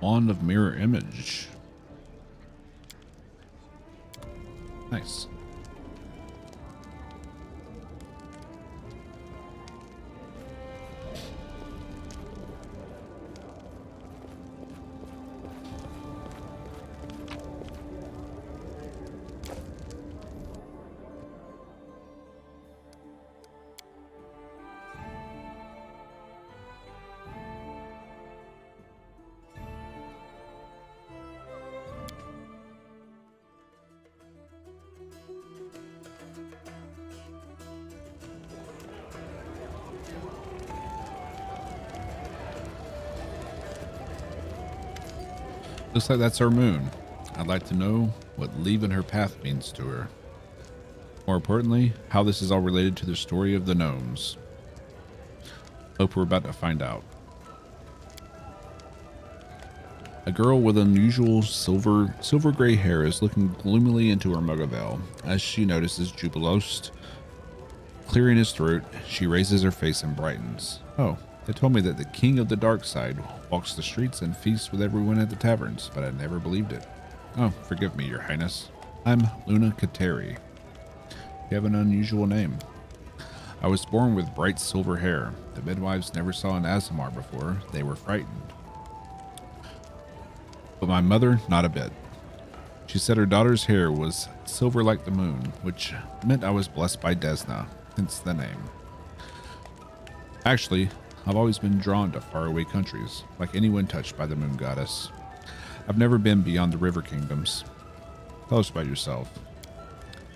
Wand of Mirror Image. Nice. Looks like that's our moon. I'd like to know what leaving her path means to her. More importantly, how this is all related to the story of the gnomes. Hope we're about to find out. A girl with unusual silver gray hair is looking gloomily into her mug of ale. As she notices Jubilost clearing his throat, she raises her face and brightens. Oh, they told me that the king of the dark side walks the streets and feasts with everyone at the taverns, but I never believed it. Oh, forgive me, your highness. I'm Luna Kateri. You have an unusual name. I was born with bright silver hair. The midwives never saw an Azamar before. They were frightened. But my mother, not a bit. She said her daughter's hair was silver like the moon, which meant I was blessed by Desna, hence the name. Actually, I've always been drawn to faraway countries, like anyone touched by the moon goddess. I've never been beyond the river kingdoms. Tell us about yourself.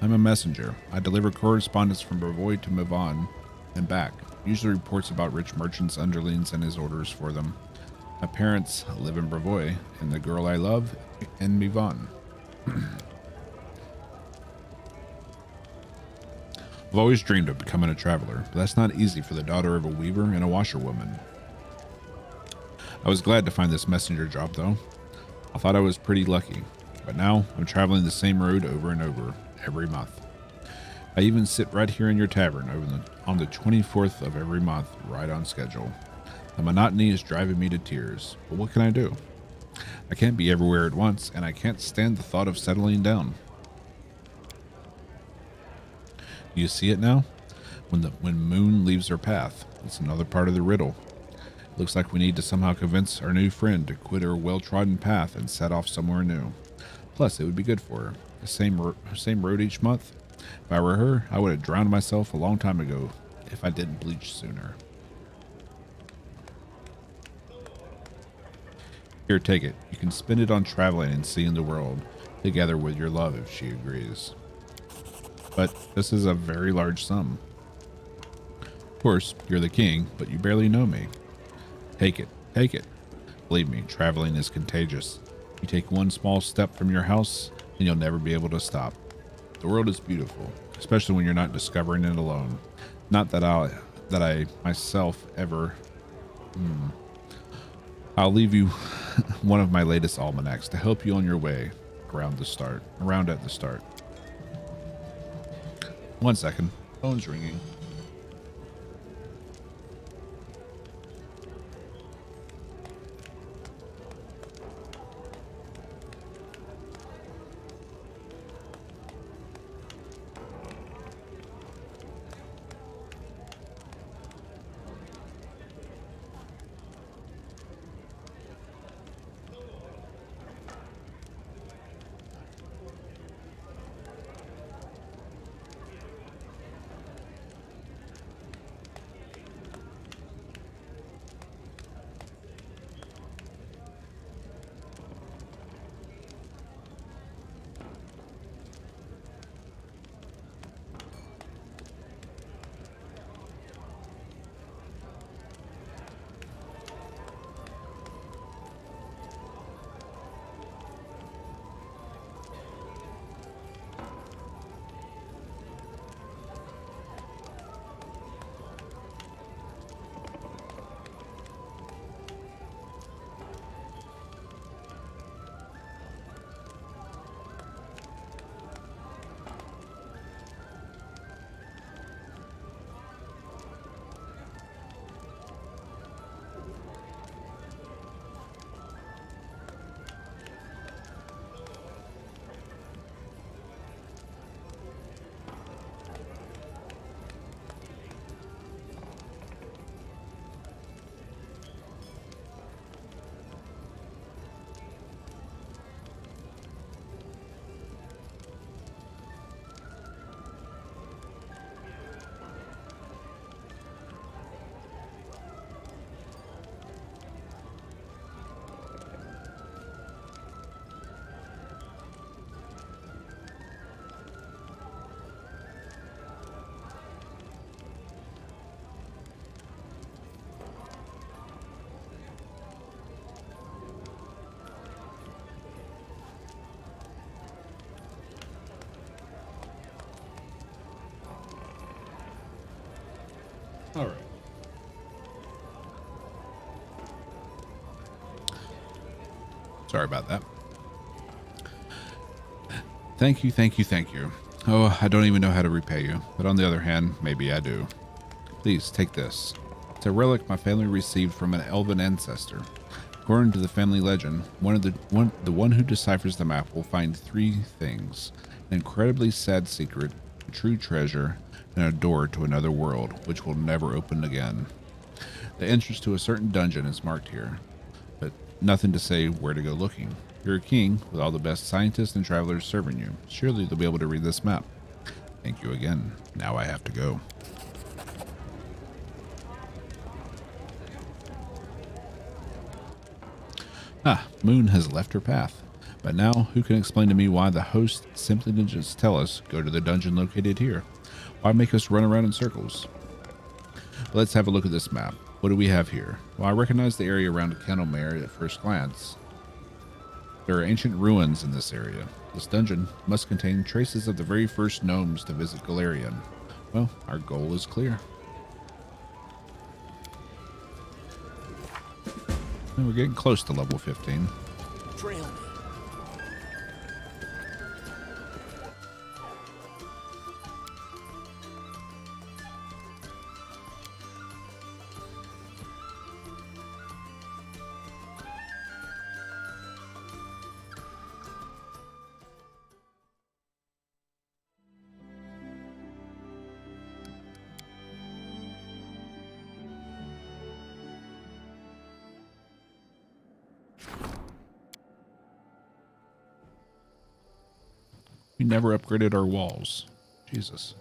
I'm a messenger. I deliver correspondence from Bravoy to Mivon and back, usually reports about rich merchants' underlings and his orders for them. My parents live in Bravoy, and the girl I love in Mivon. I've always dreamed of becoming a traveler, but that's not easy for the daughter of a weaver and a washerwoman. I was glad to find this messenger job, though. I thought I was pretty lucky, but now I'm traveling the same road over and over, every month. I even sit right here in your tavern on the 24th of every month, right on schedule. The monotony is driving me to tears, but what can I do? I can't be everywhere at once, and I can't stand the thought of settling down. Do you see it now? When Moon leaves her path, it's another part of the riddle. It looks like we need to somehow convince our new friend to quit her well-trodden path and set off somewhere new. Plus, it would be good for her. The same road each month. If I were her, I would have drowned myself a long time ago if I didn't bleach sooner. Here, take it. You can spend it on traveling and seeing the world, together with your love if she agrees. But this is a very large sum. Of course, you're the king, but you barely know me. Take it. Take it. Believe me, traveling is contagious. You take one small step from your house, and you'll never be able to stop. The world is beautiful, especially when you're not discovering it alone. Not that I myself ever... I'll leave you one of my latest almanacs to help you on your way around at the start. 1 second. Phone's ringing. All right. Sorry about that. Thank you, thank you, thank you. Oh, I don't even know how to repay you, but on the other hand, maybe I do. Please take this. It's a relic my family received from an elven ancestor. According to the family legend, the one who deciphers the map will find three things: an incredibly sad secret, a true treasure, and a door to another world, which will never open again. The entrance to a certain dungeon is marked here, but nothing to say where to go looking. You're a king with all the best scientists and travelers serving you. Surely they'll be able to read this map. Thank you again. Now I have to go. Moon has left her path. But now, who can explain to me why the host simply didn't just tell us, go to the dungeon located here? Why make us run around in circles? Let's have a look at this map. What do we have here? Well, I recognize the area around Candlemere at first glance. There are ancient ruins in this area. This dungeon must contain traces of the very first gnomes to visit Galarian. Well, our goal is clear. And we're getting close to level 15. Trail me. We never upgraded our walls. Jesus.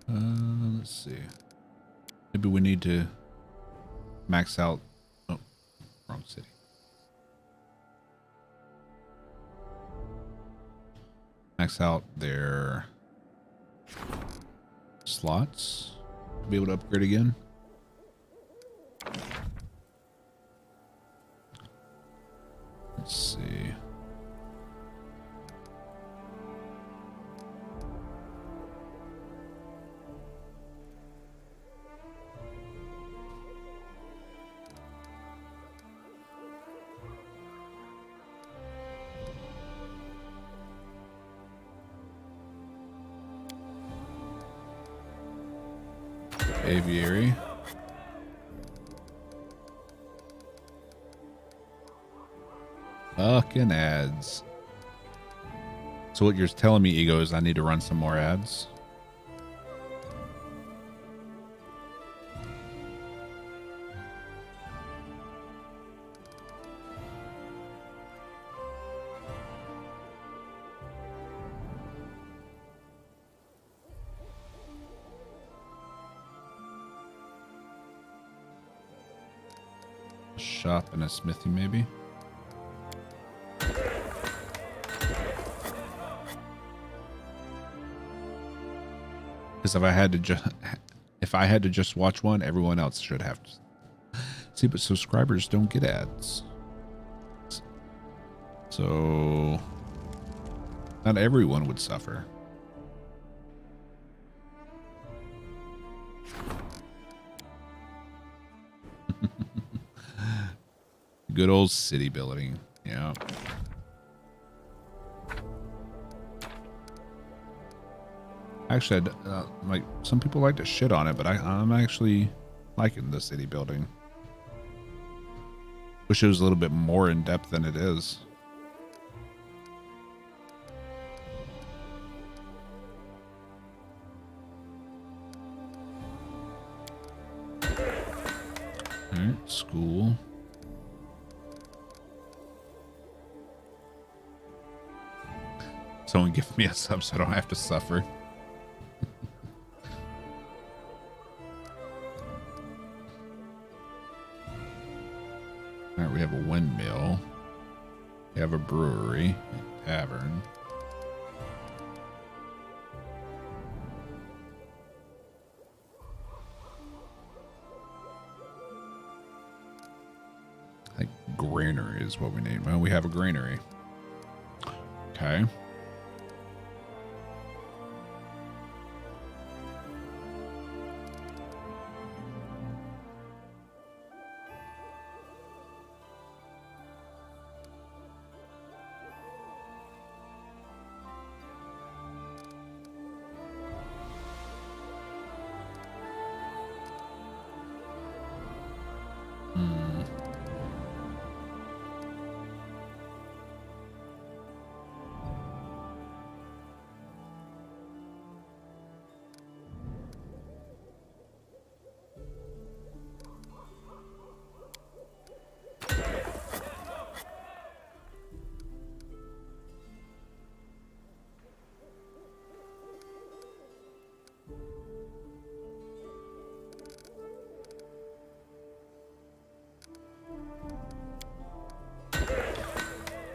Let's see. Maybe we need to max out. Oh, wrong city. Max out their slots to be able to upgrade again. Let's see. Aviary. Fucking ads. So what you're telling me, Ego, is I need to run some more ads? Shop and a smithy, maybe? Because if I had to just watch one, everyone else should have to. See, but subscribers don't get ads. So not everyone would suffer. Good old city building. Yeah. Actually, like some people like to shit on it, but I'm actually liking the city building. Wish it was a little bit more in depth than it is. All right, school. Someone give me a sub so I don't have to suffer. All right, we have a windmill. We have a brewery, a tavern. I think granary is what we need. Well, we have a granary. Okay.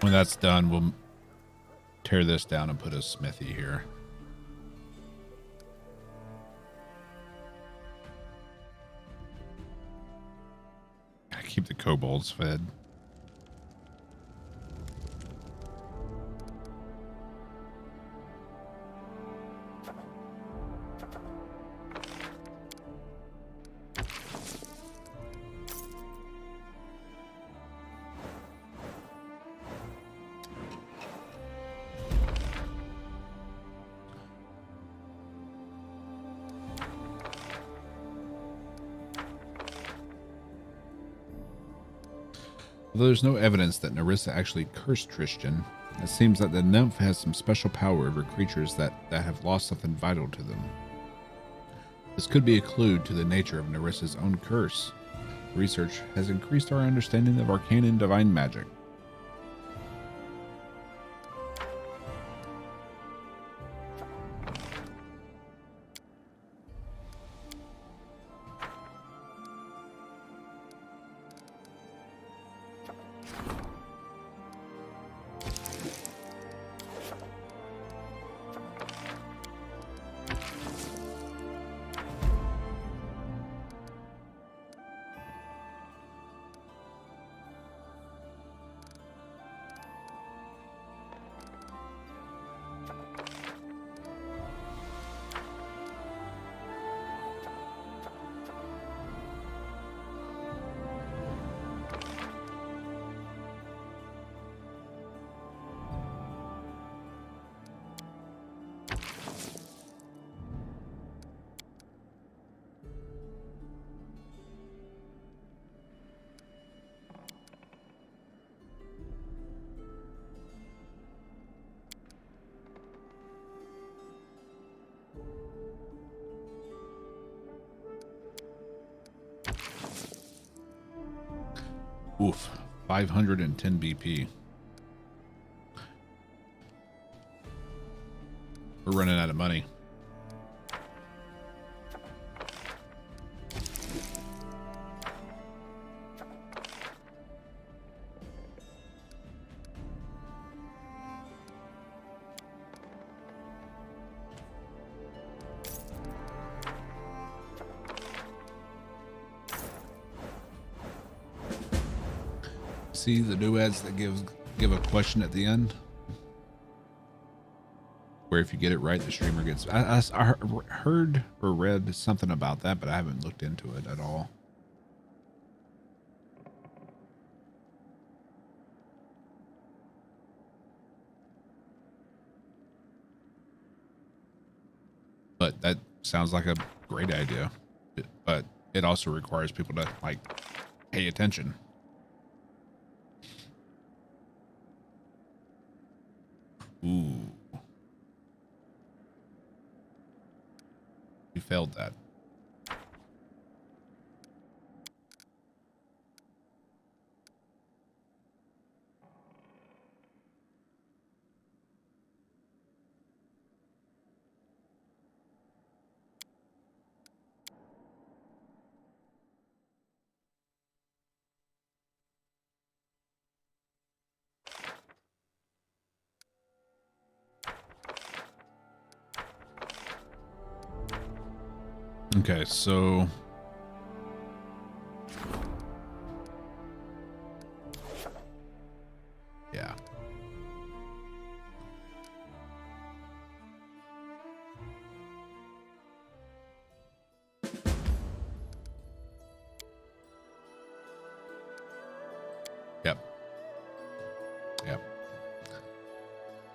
When that's done, we'll tear this down and put a smithy here. Gotta keep the kobolds fed. Although there's no evidence that Nerissa actually cursed Tristan, it seems that the nymph has some special power over creatures that have lost something vital to them. This could be a clue to the nature of Nerissa's own curse. Research has increased our understanding of arcane and divine magic. Oof, 510 BP. We're running out of money. See the new ads that give a question at the end, where if you get it right, the streamer gets. I heard or read something about that, but I haven't looked into it at all. But that sounds like a great idea. But it also requires people to like pay attention. Ooh. We failed that. Okay, so yeah. Yep. Yep.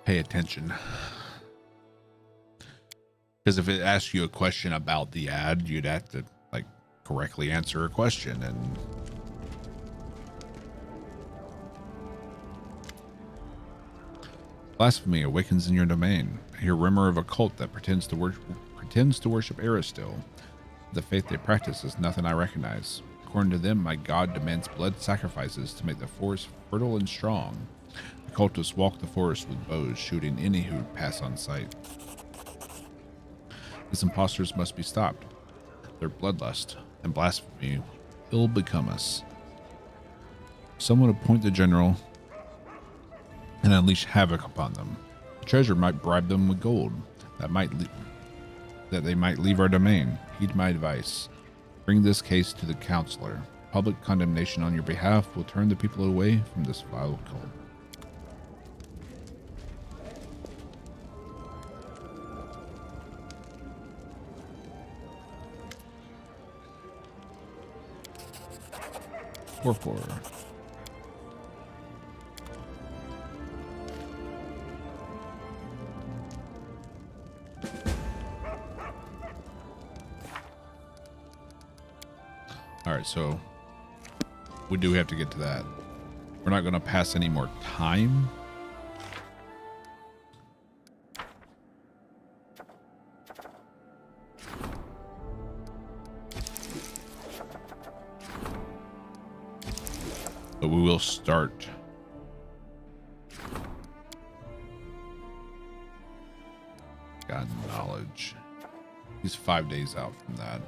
Pay attention. Because if it asks you a question about the ad, you'd have to like correctly answer a question, and blasphemy awakens in your domain. I hear rumor of a cult that pretends to worship Aristil. The faith they practice is nothing I recognize. According to them, my god demands blood sacrifices to make the forest fertile and strong. The cultists walk the forest with bows, shooting any who pass on sight. These impostors must be stopped. Their bloodlust and blasphemy ill become us. Someone appoint the general and unleash havoc upon them. The treasure might bribe them with gold that they might leave our domain. Heed my advice. Bring this case to the counselor. Public condemnation on your behalf will turn the people away from this vile cult. Four. All right, so we do have to get to that. We're not going to pass any more time. But we will start. God, knowledge. He's 5 days out from that.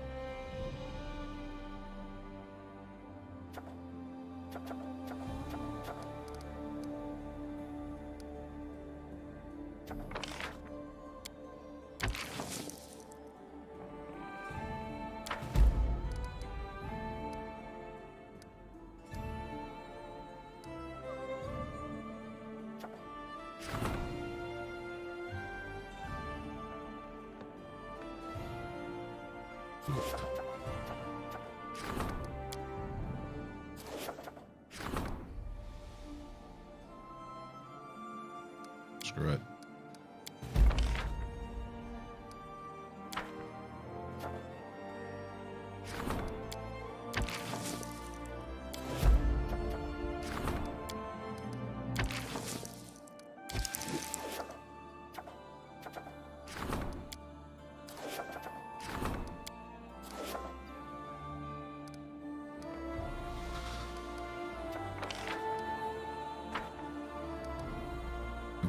Screw it.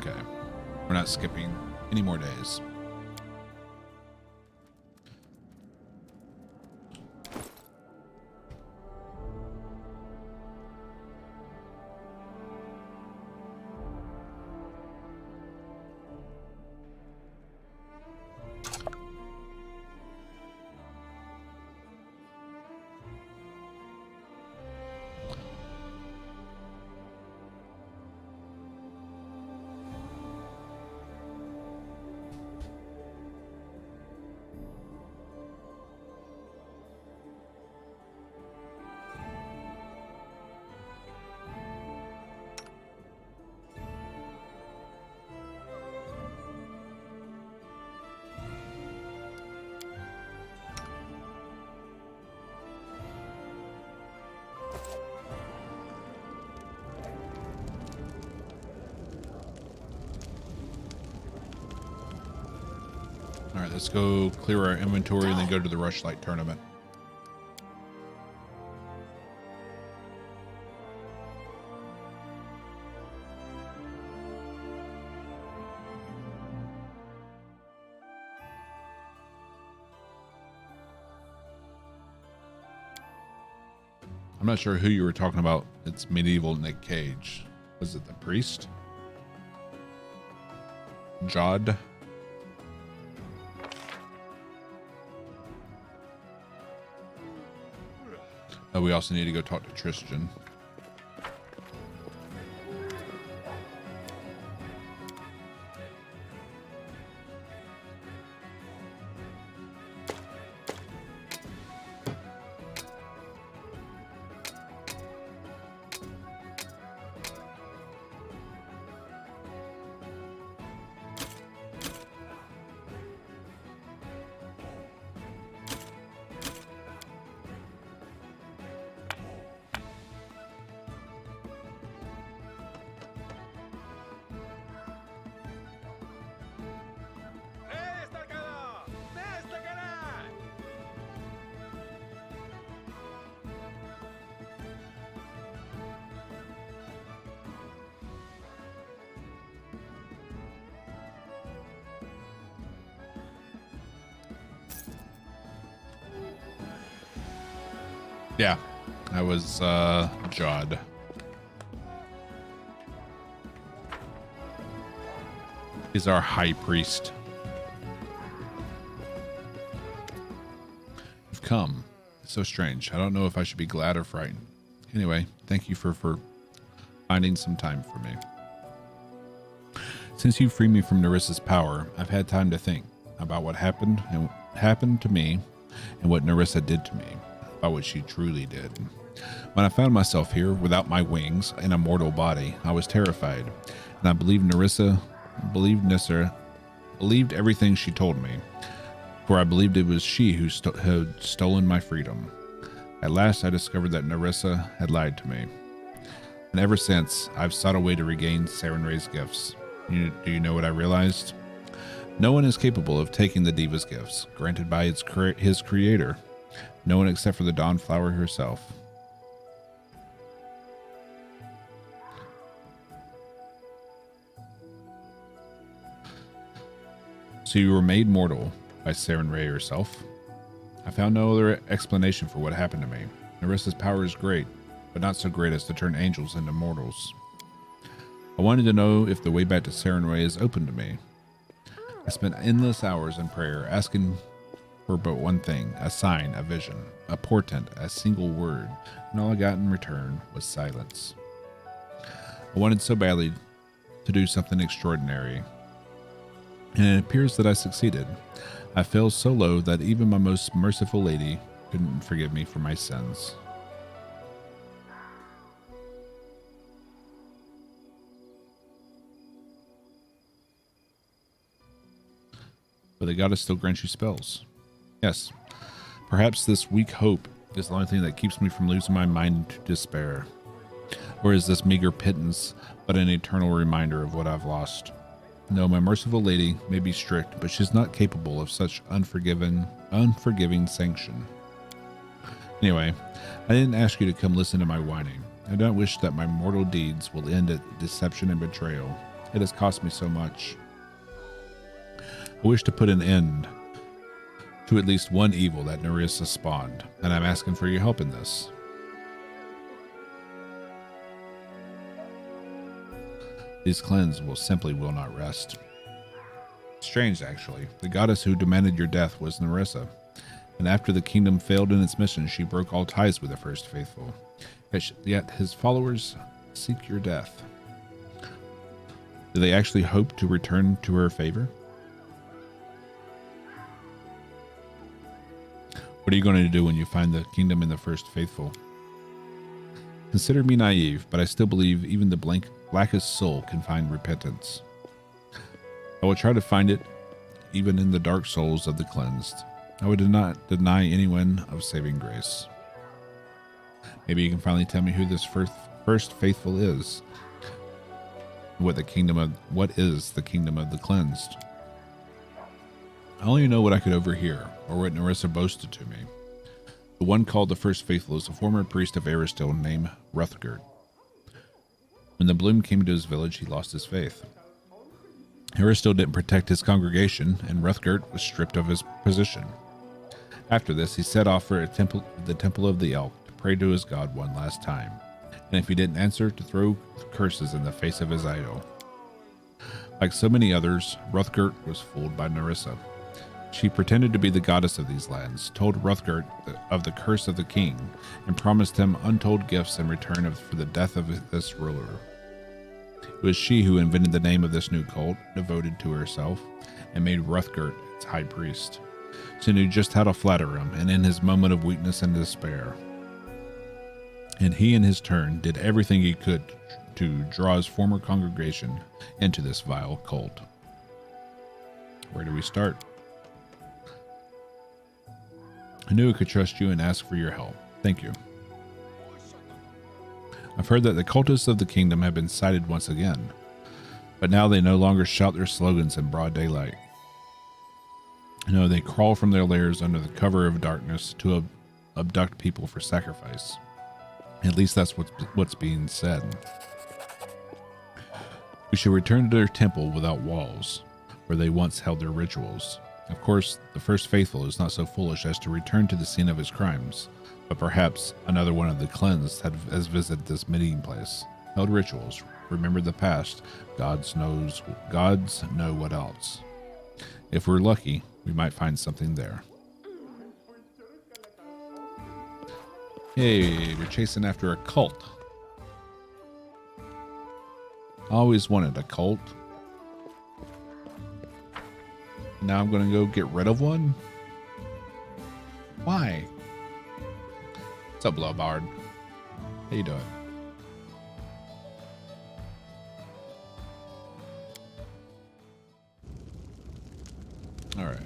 Okay. We're not skipping any more days. All right, let's go clear our inventory and then go to the Rushlight tournament. I'm not sure who you were talking about. It's medieval Nick Cage. Was it the priest? Jod? Oh, we also need to go talk to Tristan. Yeah, that was Jod. He's our high priest. You've come. It's so strange. I don't know if I should be glad or frightened. Anyway, thank you for finding some time for me. Since you freed me from Nerissa's power, I've had time to think about what happened to me and what Nerissa did to me. About what she truly did. When I found myself here without my wings in a mortal body, I was terrified, and I believed Nissa believed everything she told me, for I believed it was she who had stolen my freedom. At last, I discovered that Nerissa had lied to me, and ever since, I've sought a way to regain Sarenrae's gifts. Do you know what I realized? No one is capable of taking the Diva's gifts, granted by his creator. No one except for the Dawnflower herself. So you were made mortal by Sarenrae herself? I found no other explanation for what happened to me. Nerissa's power is great, but not so great as to turn angels into mortals. I wanted to know if the way back to Sarenrae is open to me. I spent endless hours in prayer, asking for but one thing, a sign, a vision, a portent, a single word, and all I got in return was silence. I wanted so badly to do something extraordinary, and it appears that I succeeded. I fell so low that even my most merciful lady couldn't forgive me for my sins. But the goddess still grants you spells. Yes, perhaps this weak hope is the only thing that keeps me from losing my mind to despair. Or is this meager pittance but an eternal reminder of what I've lost? No, my merciful lady may be strict, but she's not capable of such unforgiving sanction. Anyway, I didn't ask you to come listen to my whining. I don't wish that my mortal deeds will end at deception and betrayal. It has cost me so much. I wish to put an end to at least one evil that Nerissa spawned, and I'm asking for your help in this. These cleanses will not rest. Strange, actually. The goddess who demanded your death was Nerissa, and after the kingdom failed in its mission, she broke all ties with the first faithful. Yet his followers seek your death. Do they actually hope to return to her favor? What are you going to do when you find the kingdom and the first faithful? Consider me naive, but I still believe even the blackest soul can find repentance. I will try to find it even in the dark souls of the cleansed. I would not deny anyone of saving grace. Maybe you can finally tell me who this first faithful is. What is the kingdom of the cleansed? I only know what I could overhear, or what Nerissa boasted to me. The one called the first faithful is a former priest of Aristil named Hrothgar. When the bloom came to his village, he lost his faith. Aristil didn't protect his congregation, and Hrothgar was stripped of his position. After this, he set off for the Temple of the Elk to pray to his god one last time, and if he didn't answer, to throw curses in the face of his idol. Like so many others, Hrothgar was fooled by Nerissa. She pretended to be the goddess of these lands, told Hrothgar of the curse of the king, and promised him untold gifts in return for the death of this ruler. It was she who invented the name of this new cult, devoted to herself, and made Hrothgar its high priest. She knew just how to flatter him, and in his moment of weakness and despair. And he, in his turn, did everything he could to draw his former congregation into this vile cult. Where do we start? I knew I could trust you and ask for your help. Thank you. I've heard that the cultists of the kingdom have been sighted once again, but now they no longer shout their slogans in broad daylight. No, they crawl from their lairs under the cover of darkness to abduct people for sacrifice. At least that's what's being said. We should return to their temple without walls, where they once held their rituals. Of course, the first faithful is not so foolish as to return to the scene of his crimes, but perhaps another one of the cleansed has visited this meeting place, held rituals, remembered the past. Gods know what else. If we're lucky, we might find something there. Hey, we're chasing after a cult. I always wanted a cult. Now I'm going to go get rid of one? Why? What's up, Blowbard? How you doing? Alright.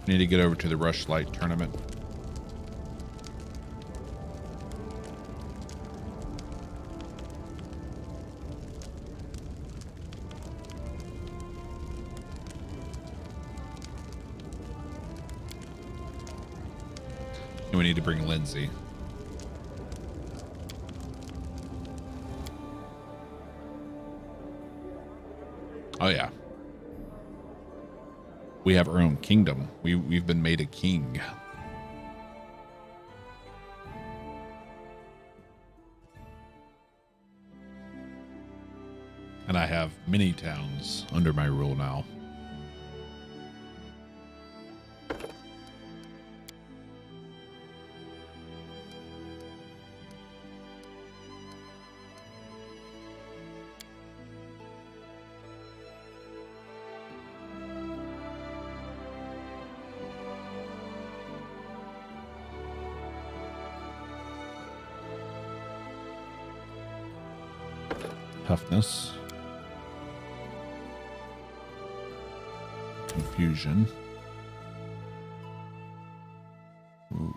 Need to get over to the Rushlight tournament. And we need to bring Lindsay. Oh yeah. We have our own kingdom. We've been made a king. And I have many towns under my rule now. Toughness. Confusion. Ooh.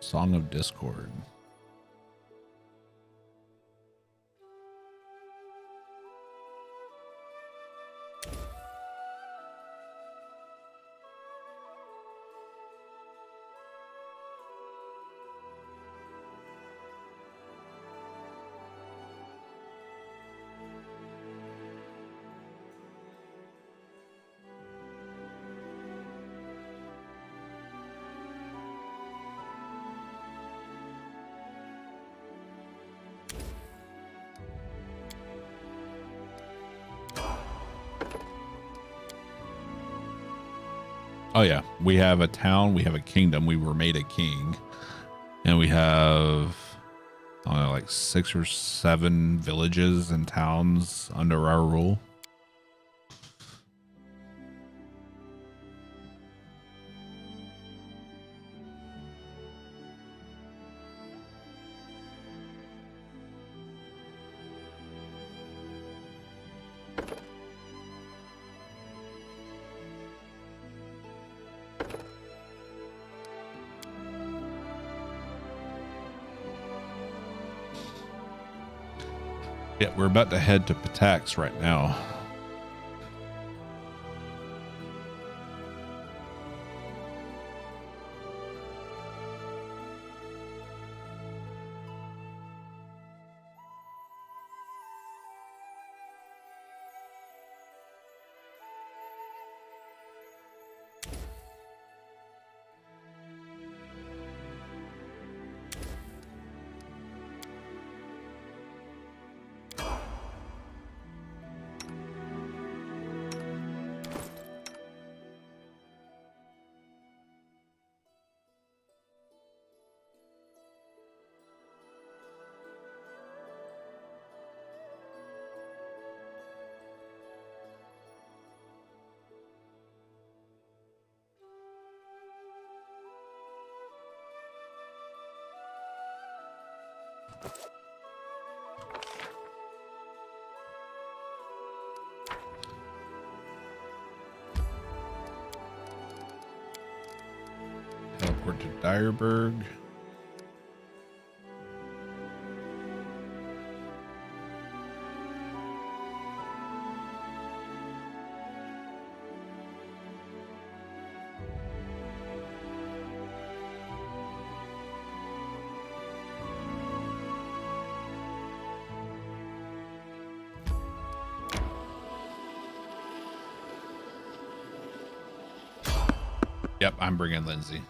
Song of Discord. Oh yeah, we have a town, we have a kingdom, we were made a king, and we have, I don't know, like 6 or 7 villages and towns under our rule. Yeah, we're about to head to Patax right now. Teleport to Dyerberg. Yep, I'm bringing Lindsay.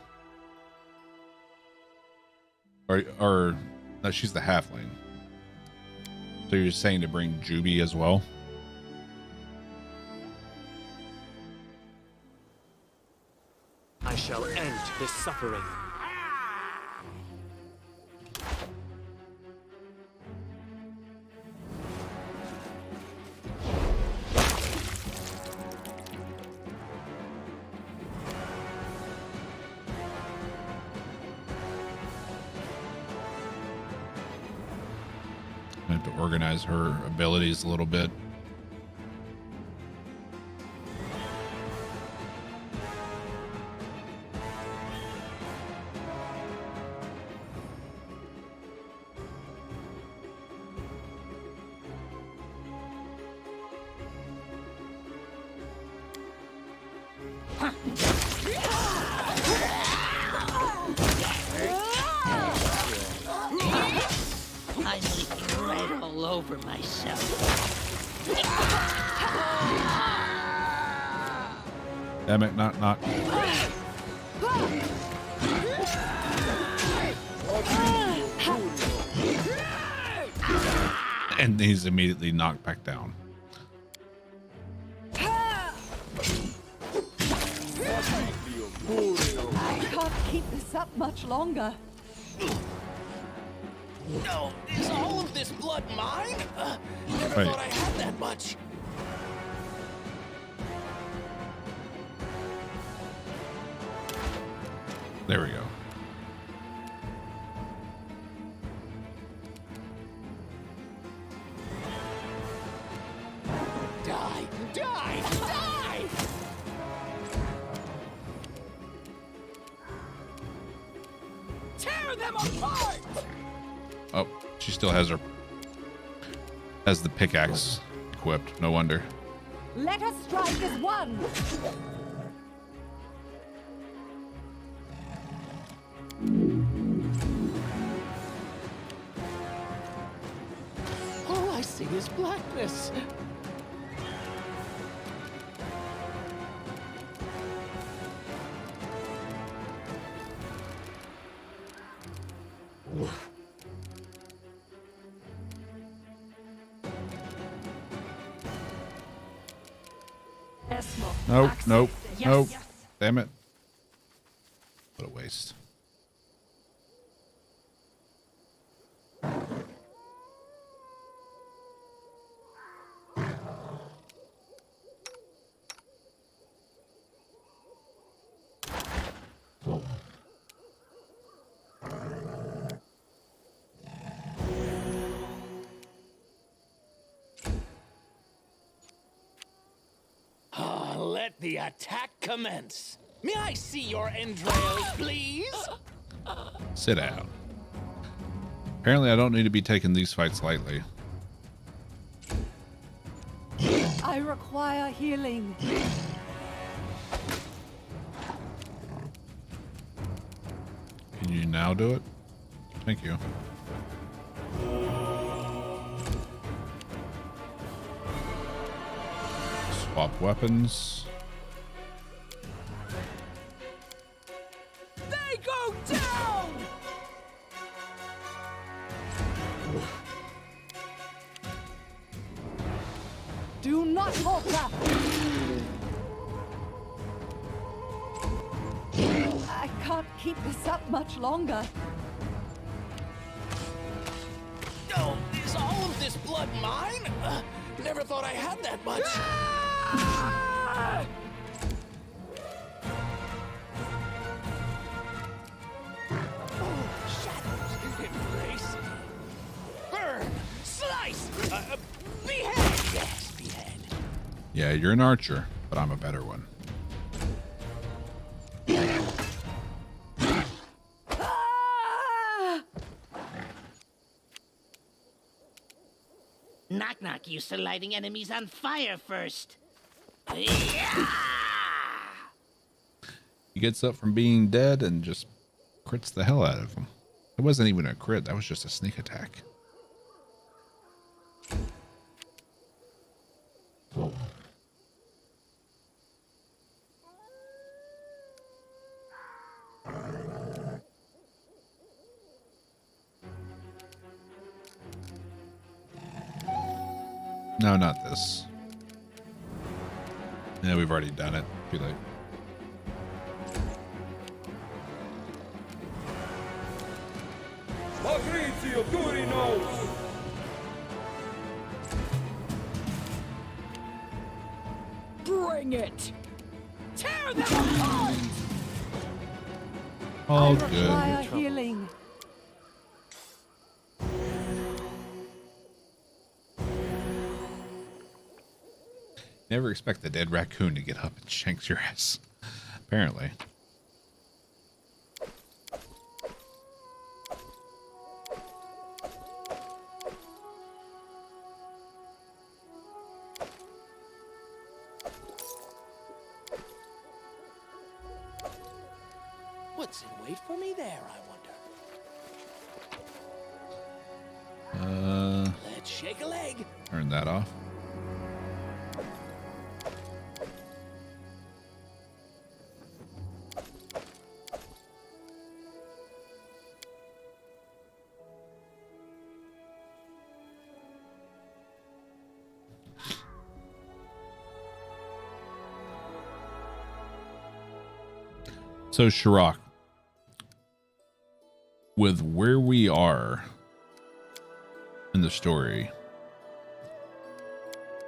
Or no, she's the halfling. So you're saying to bring Juby as well? I shall end this suffering. I have to organize her abilities a little bit. I'm leaking red all over myself. Damn it, not. And he's immediately knocked back down. I can't keep this up much longer. No, is all of this blood mine? Never Wait. thought I had that much. There we go. Die! Die! Die! Tear Tear them apart! Oh, she still has the pickaxe equipped. No wonder. Let us strike as one. All I see is blackness. Nope, nope, nope. Damn it. What a waste. Let the attack commence. May I see your entrails, please? Sit down. Apparently I don't need to be taking these fights lightly. I require healing. Can you now do it? Thank you. Swap weapons. They go down! Do not falter. I can't keep this up much longer. Oh, is all of this blood mine? Never thought I had that much. Oh, shadows embrace me. Burn, slice, behead. Yes, behead. Yeah, you're an archer, but I'm a better one. Knock Knock used to lighting enemies on fire first. Yeah! He gets up from being dead and just crits the hell out of him. It wasn't even a crit, that was just a sneak attack. No, not this. Yeah, we've already done it. Too late. Bring it! Tear them apart! All I good. require healing. Never expect the dead raccoon to get up and shanks your ass. Apparently. What's in wait for me there, I wonder? Let's shake a leg. Turn that off. So, Shirok, with where we are in the story,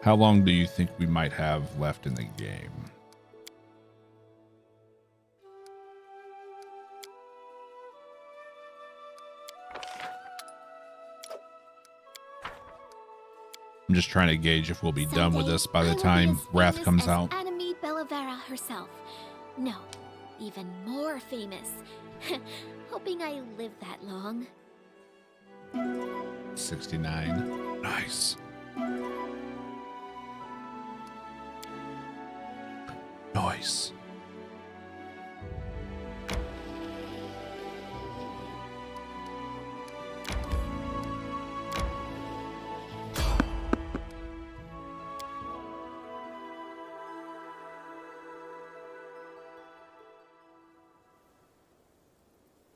how long do you think we might have left in the game? I'm just trying to gauge if we'll be done with this by the time Wrath comes out. Enemy Bellavera herself. No, even more famous. Hoping I live that long. 69. Nice. Nice.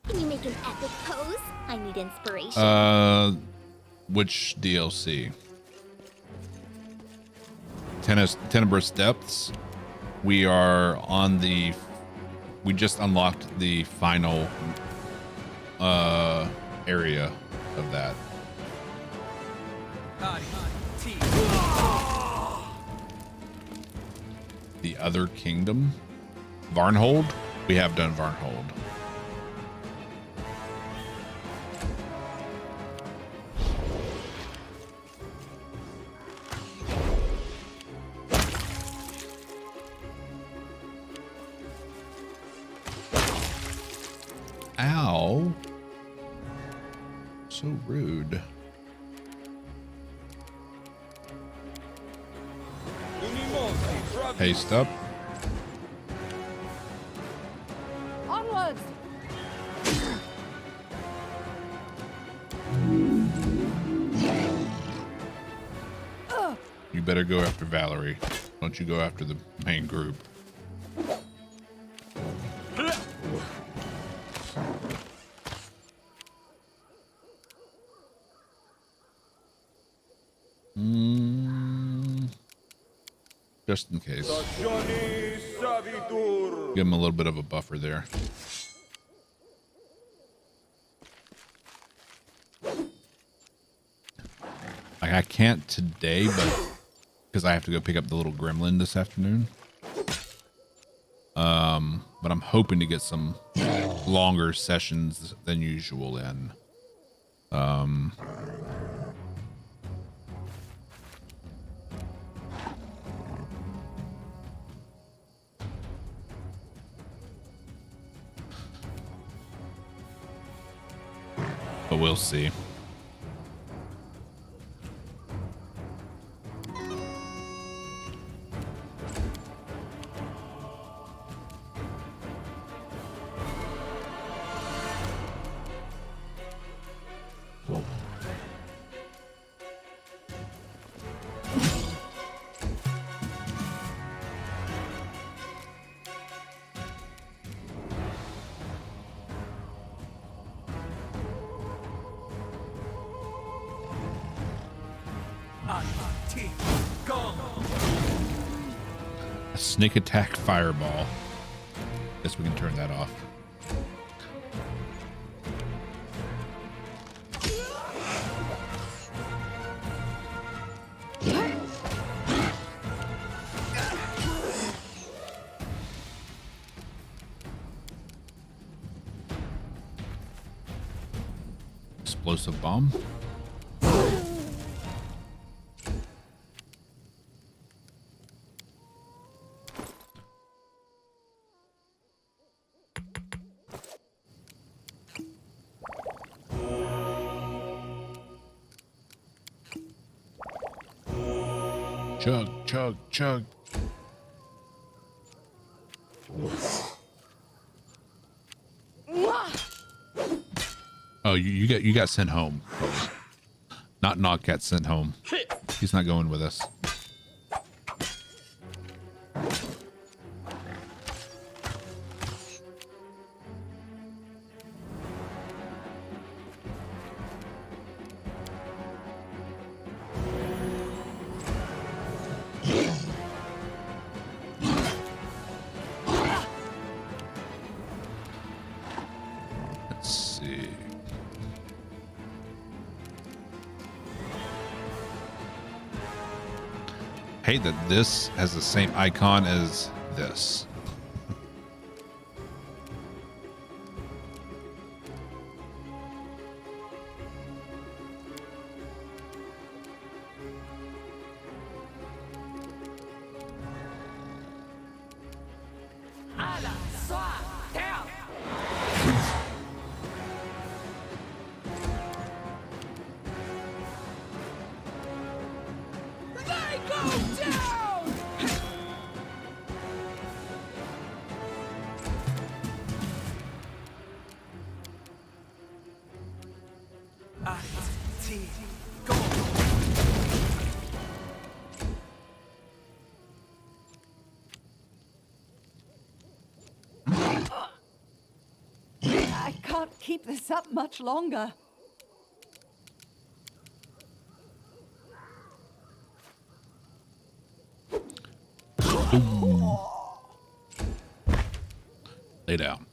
Can you make an epic pose? I need inspiration. Which DLC? Tenebrous Depths. We are on the. We just unlocked the final area of that. The other kingdom, Varnhold. We have done Varnhold. Ow. So rude. Haste up. Onwards! You better go after Valerie. Don't you go after the main group. Just in case. Give him a little bit of a buffer there. Like I can't today, but because I have to go pick up the little gremlin this afternoon. But I'm hoping to get some longer sessions than usual in. But we'll see. A sneak attack fireball. Guess we can turn that off. Explosive bomb. Chug, chug, chug. Oh, you got sent home. Not Nogcat sent home. He's not going with us. Hate that this has the same icon as this. I can't keep this up much longer. Lay down.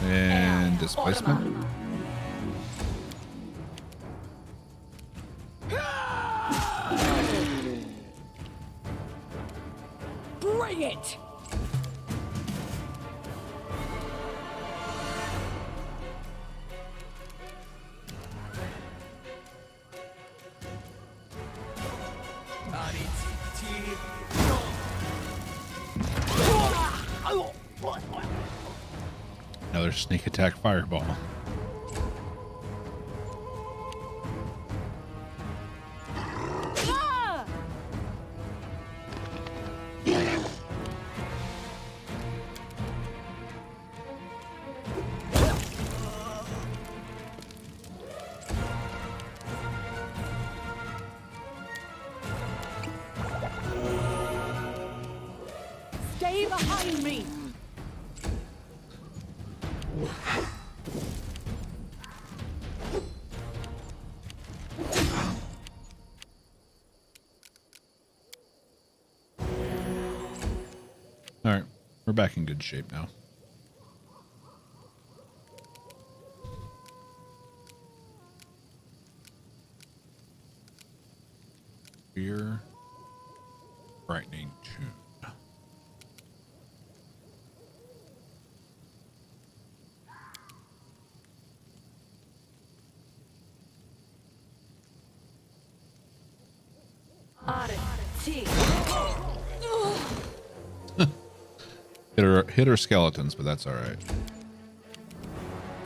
And displacement. Bring it! Another sneak attack fireball. Ah! Stay behind me! All right, we're back in good shape now. Fear, frightening tune. Hit her skeletons, but that's all right.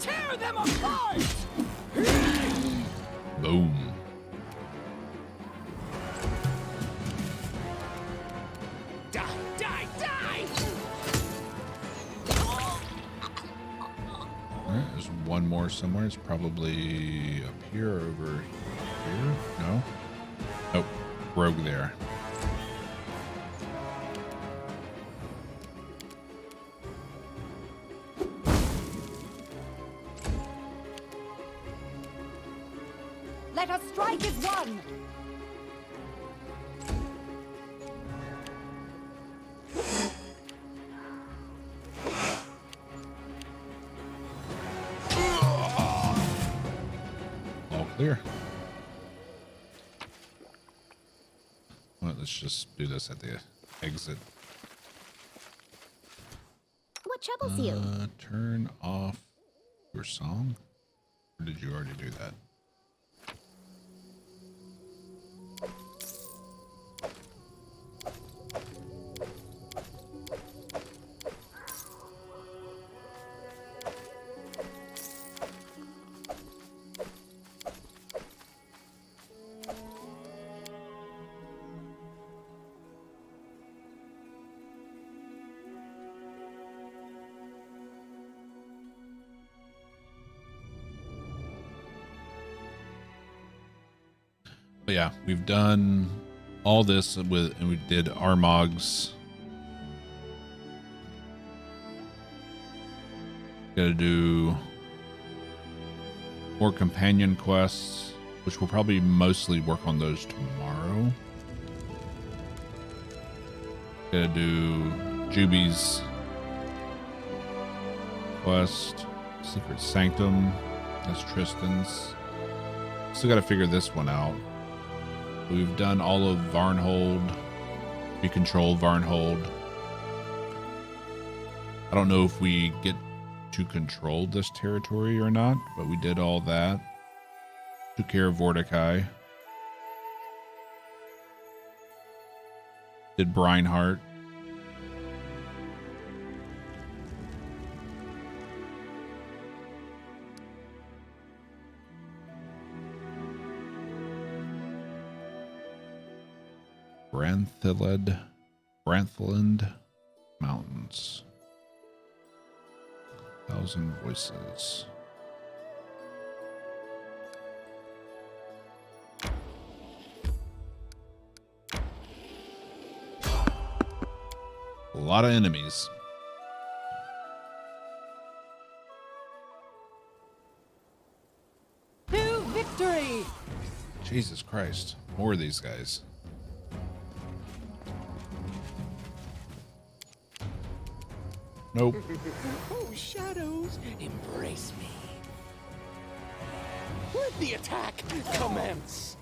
Tear them apart! Boom. Die, die, die! All right, there's one more somewhere. It's probably up here or over here. No. Nope. Rogue there. Let us strike as one! All clear. Well, let's just do this at the exit. What troubles you? Turn off your song. Or did you already do that? But yeah, we've done all this and we did Armag's. Gotta do more companion quests, which we'll probably mostly work on those tomorrow. Gotta do Juby's quest, Secret Sanctum. That's Tristan's. Still gotta figure this one out. We've done all of Varnhold. We control Varnhold. I don't know if we get to control this territory or not, but we did all that. Took care of Vorticai. Did Breinhardt. Branthaland Mountains. 1,000 voices. A lot of enemies. To victory! Jesus Christ. More of these guys. Nope. Oh, shadows, embrace me. Let the attack commence.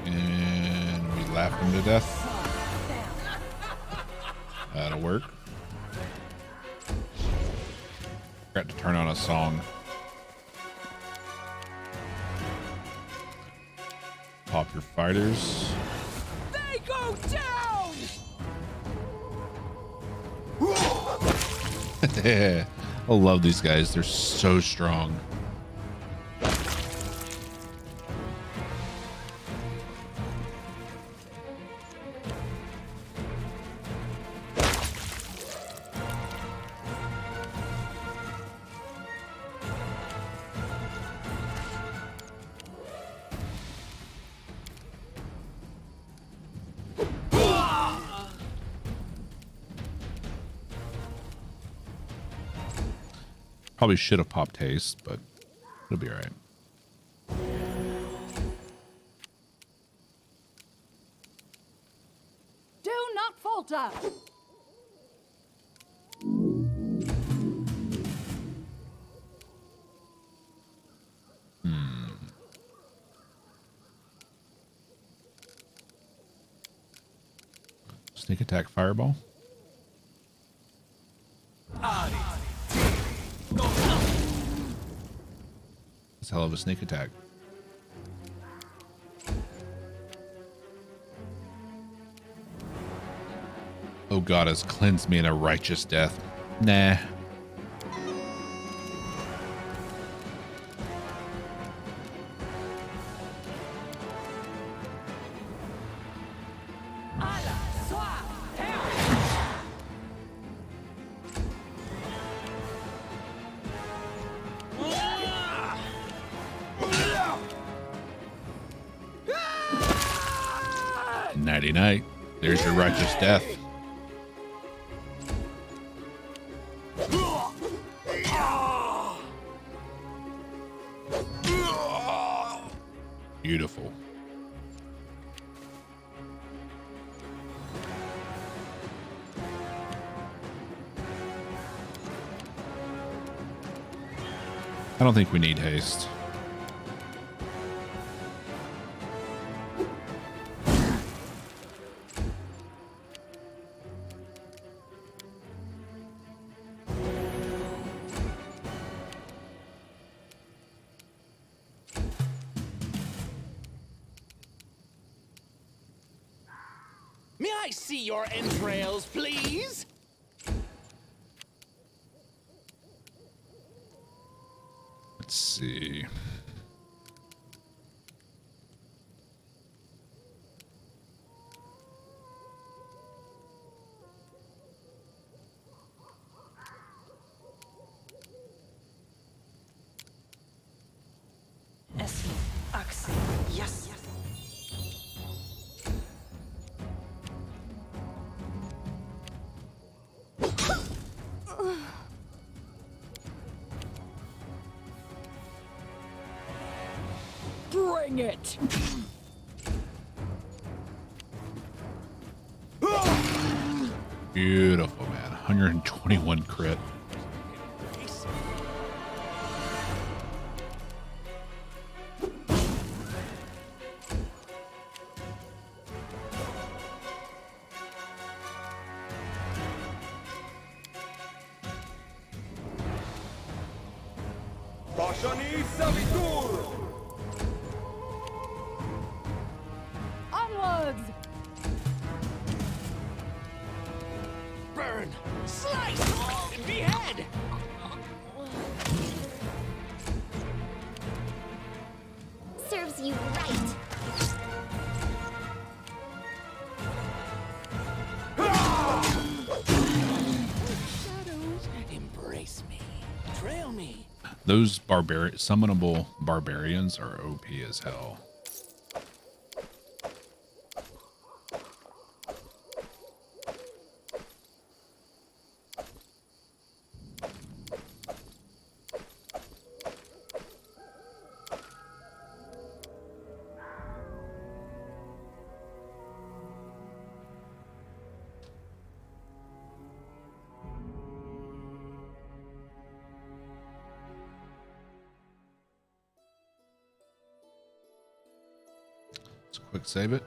And we laugh him to death. That'll work. Forgot to turn on a song. Pop your fighters. They go down! I love these guys. They're so strong. Probably should have popped haste, but it'll be all right. Do not falter! Sneak attack fireball. That's a hell of a sneak attack. Oh God has cleansed me in a righteous death. Nah. Nighty night. There's your righteous death. Beautiful. I don't think we need haste. May I see your entrails, please? Let's see. Yes. Bring it! Beautiful, man. 121 crit. Onwards! Burn! Slice! Behead! Those summonable barbarians are OP as hell. Quick save it.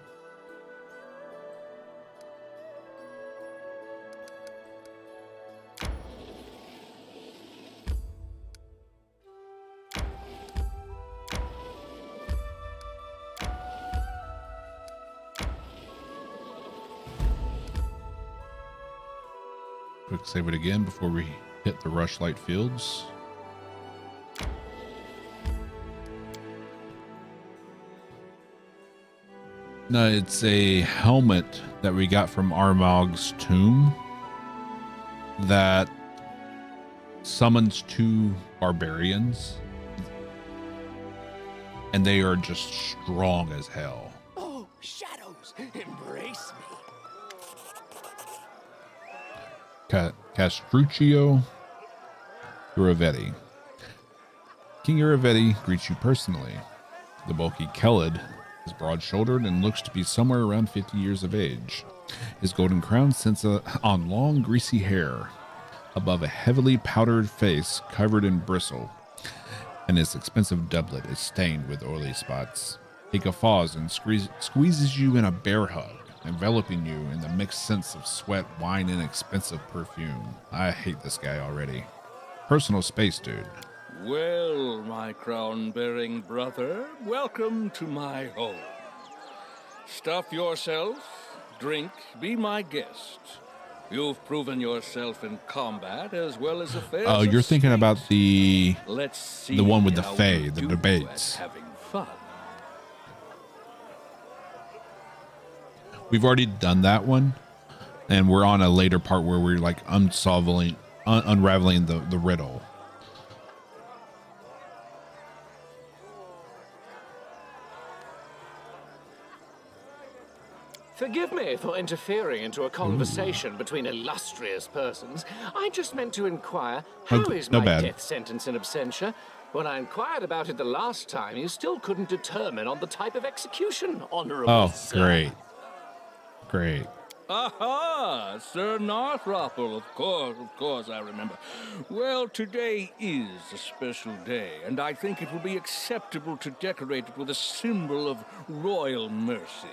Quick save it again before we hit the Rushlight Fields. No, it's a helmet that we got from Armag's tomb that summons 2 barbarians, and they are just strong as hell. Oh, shadows, embrace me. Castruccio Uravetti. King Uravetti greets you personally. The bulky Kelid is broad-shouldered and looks to be somewhere around 50 years of age. His golden crown sits on long, greasy hair above a heavily powdered face covered in bristle, and his expensive doublet is stained with oily spots. He guffaws and squeezes you in a bear hug, enveloping you in the mixed scents of sweat, wine, and expensive perfume. I hate this guy already. Personal space dude. Well, my crown-bearing brother, welcome to my home. Stuff yourself, drink, be my guest. You've proven yourself in combat as well as affairs. Oh, you're thinking about the one with the how Fae, you the do debates. at having fun. We've already done that one, and we're on a later part where we're like unraveling the riddle. Forgive me for interfering into a conversation between illustrious persons. I just meant to inquire, how is my death sentence in absentia? When I inquired about it the last time, you still couldn't determine on the type of execution, honorable sir. Great. Aha, Sir Narthropple, of course, I remember. Well, today is a special day, and I think it will be acceptable to decorate it with a symbol of royal mercy.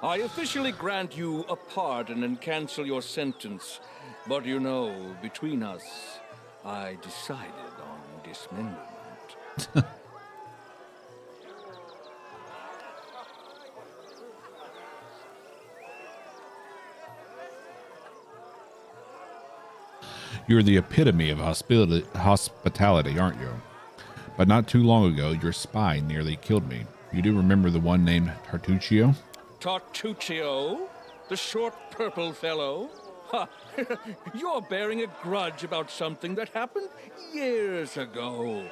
I officially grant you a pardon and cancel your sentence, but you know, between us, I decided on dismemberment. You're the epitome of hospitality, aren't you? But not too long ago, your spy nearly killed me. You do remember the one named Tartuccio? Tartuccio? The short purple fellow? Ha! You're bearing a grudge about something that happened years ago.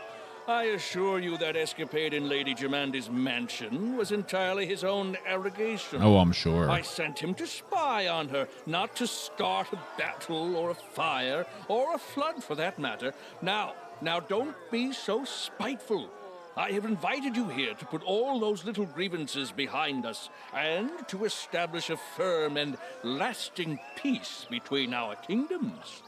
I assure you that escapade in Lady Germandi's mansion was entirely his own arrogation. Oh, I'm sure. I sent him to spy on her, not to start a battle or a fire, or a flood for that matter. Now, don't be so spiteful. I have invited you here to put all those little grievances behind us, and to establish a firm and lasting peace between our kingdoms.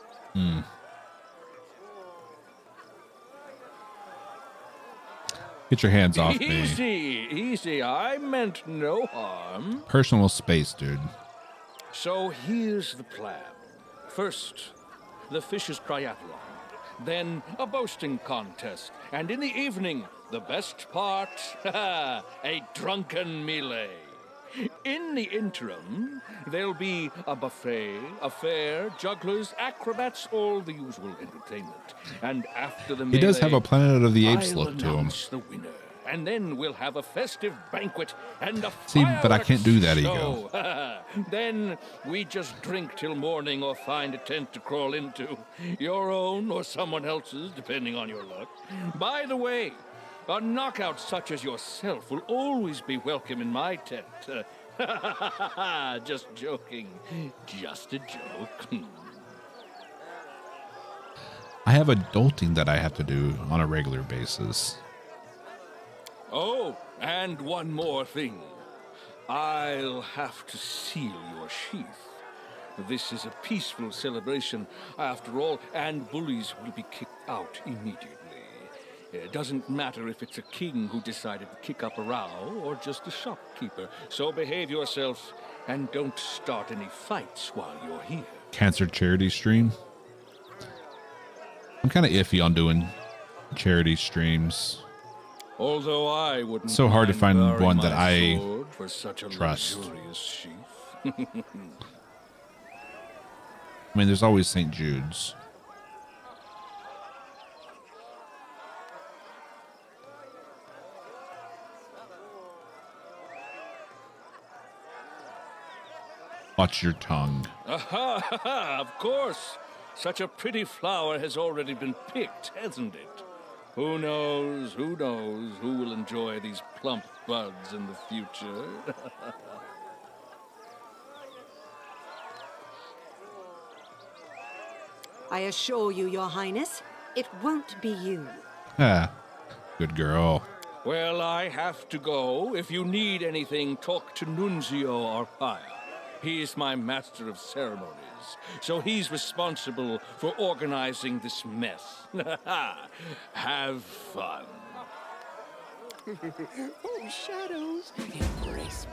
Get your hands off me. Easy. I meant no harm. Personal space, dude. So here's the plan. First, the Fish's Triathlon. Then a boasting contest. And in the evening, the best part, a drunken melee. In the interim, there'll be a buffet, a fair, jugglers, acrobats, all the usual entertainment. And after the melee, He does have a Planet of the Apes I'll look to him. announce the winner, and then we'll have a festive banquet and a See, but I can't do that, Ego. Then we just drink till morning or find a tent to crawl into. Your own or someone else's, depending on your luck. By the way, a knockout such as yourself will always be welcome in my tent. Just joking. Just a joke. I have adulting that I have to do on a regular basis. Oh, and one more thing. I'll have to seal your sheath. This is a peaceful celebration, after all, and bullies will be kicked out immediately. It doesn't matter if it's a king who decided to kick up a row or just a shopkeeper. So behave yourself and don't start any fights while you're here. Cancer charity stream. I'm kind of iffy on doing charity streams. Although I wouldn't. So hard to mind find borrowing one that my I sword for such a trust. luxurious sheath. I mean, there's always St. Jude's. Watch your tongue. Aha, of course. Such a pretty flower has already been picked, hasn't it? Who knows who will enjoy these plump buds in the future? I assure you, Your Highness, it won't be you. Ah, good girl. Well, I have to go. If you need anything, talk to Nunzio Arpaia. He's my master of ceremonies, so he's responsible for organizing this mess. Have fun. Oh, shadows, embrace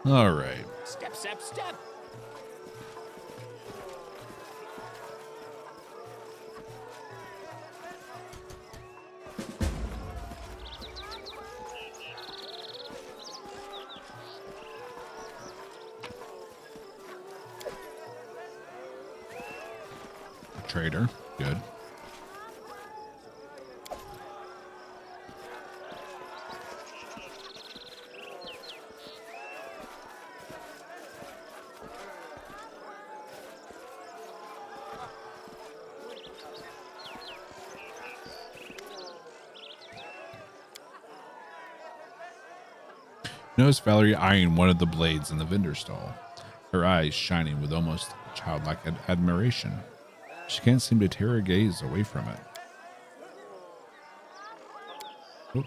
me. All right. Step, step, step. Trader. Good. Notice Valerie eyeing one of the blades in the vendor stall, her eyes shining with almost childlike admiration. She can't seem to tear her gaze away from it. Oh.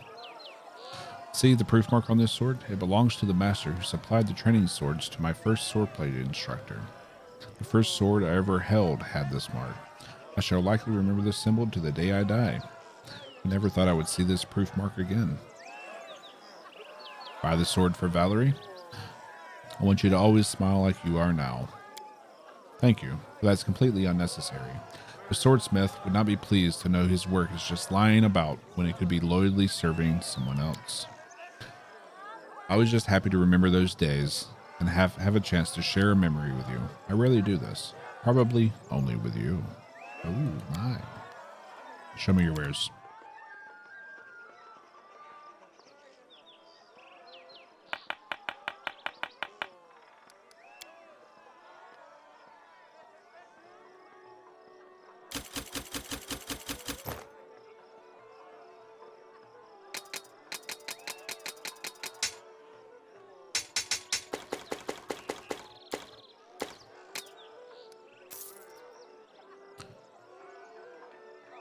See the proof mark on this sword? It belongs to the master who supplied the training swords to my first swordplay instructor. The first sword I ever held had this mark. I shall likely remember this symbol to the day I die. I never thought I would see this proof mark again. Buy the sword for Valerie. I want you to always smile like you are now. Thank you, but that's completely unnecessary. The swordsmith would not be pleased to know his work is just lying about when it could be loyally serving someone else. I was just happy to remember those days and have a chance to share a memory with you. I rarely do this. Probably only with you. Oh my. Show me your wares.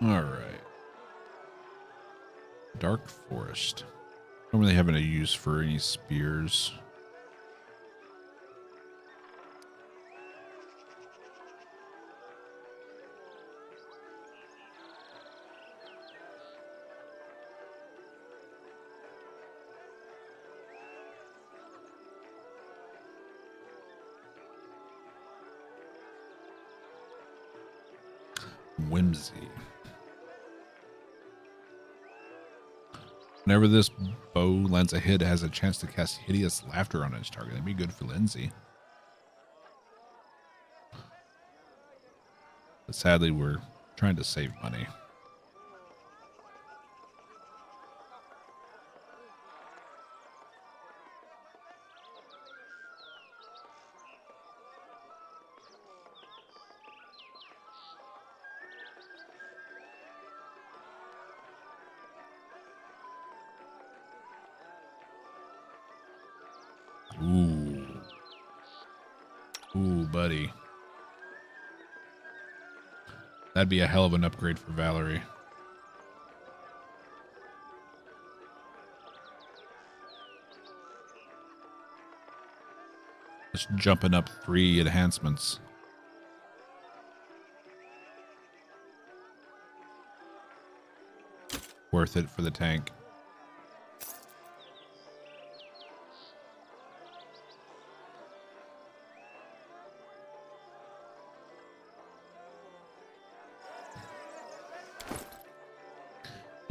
All right. Dark Forest. Don't really have any use for any spears. Whimsy. Whenever this bow lands a hit, it has a chance to cast hideous laughter on its target. That'd be good for Lindsay. But sadly, we're trying to save money. Ooh. Ooh, buddy. That'd be a hell of an upgrade for Valerie. Just jumping up 3 enhancements. Worth it for the tank.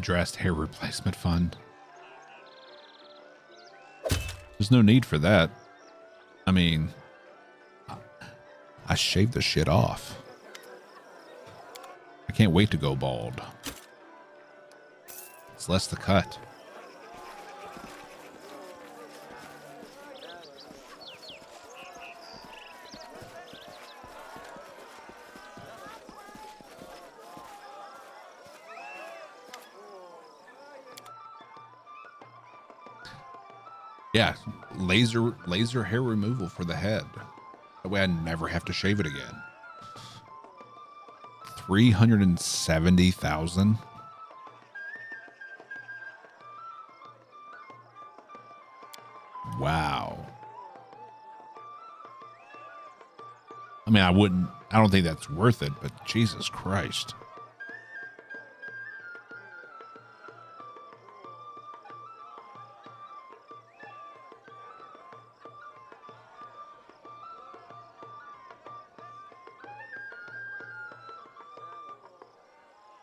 Drast hair replacement fund. There's no need for that. I mean, I shaved the shit off. I can't wait to go bald. It's less to cut. Yeah, laser hair removal for the head. That way I never have to shave it again. 370,000. Wow. I mean, I don't think that's worth it, but Jesus Christ.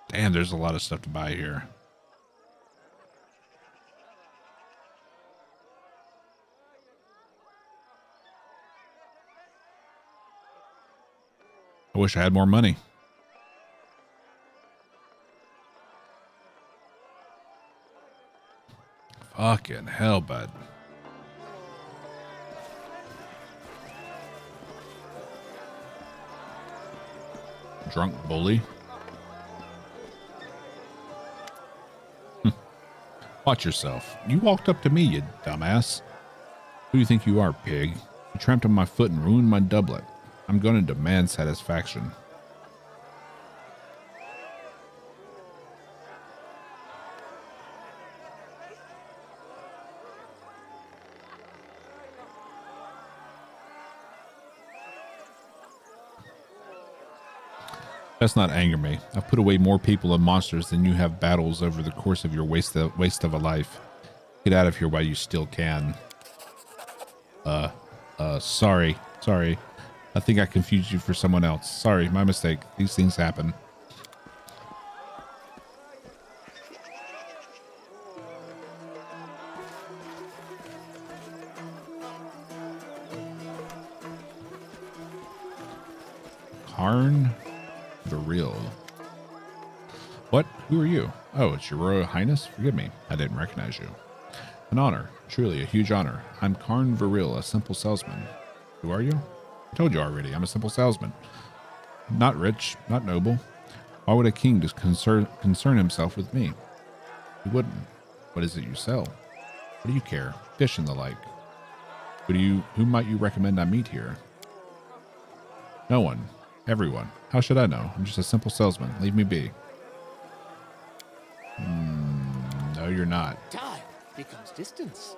Damn, there's a lot of stuff to buy here. I wish I had more money. Fucking hell, bud. Drunk bully. Watch yourself. You walked up to me, you dumbass. Who do you think you are, pig? You tramped on my foot and ruined my doublet. I'm going to demand satisfaction. That's not anger me. I've put away more people and monsters than you have battles over the course of your waste of a life. Get out of here while you still can. Sorry. I think I confused you for someone else. Sorry, my mistake. These things happen. Karn the Real. What? Who are you? Oh, it's your Royal Highness? Forgive me. I didn't recognize you. An honor. Truly a huge honor. I'm Karn Viril, a simple salesman. Who are you? I told you already. I'm a simple salesman. Not rich, not noble. Why would a king just concern himself with me? He wouldn't. What is it you sell? What do you care? Fish and the like. Who might you recommend I meet here? No one. Everyone. How should I know? I'm just a simple salesman. Leave me be. No, you're not. Time becomes distance.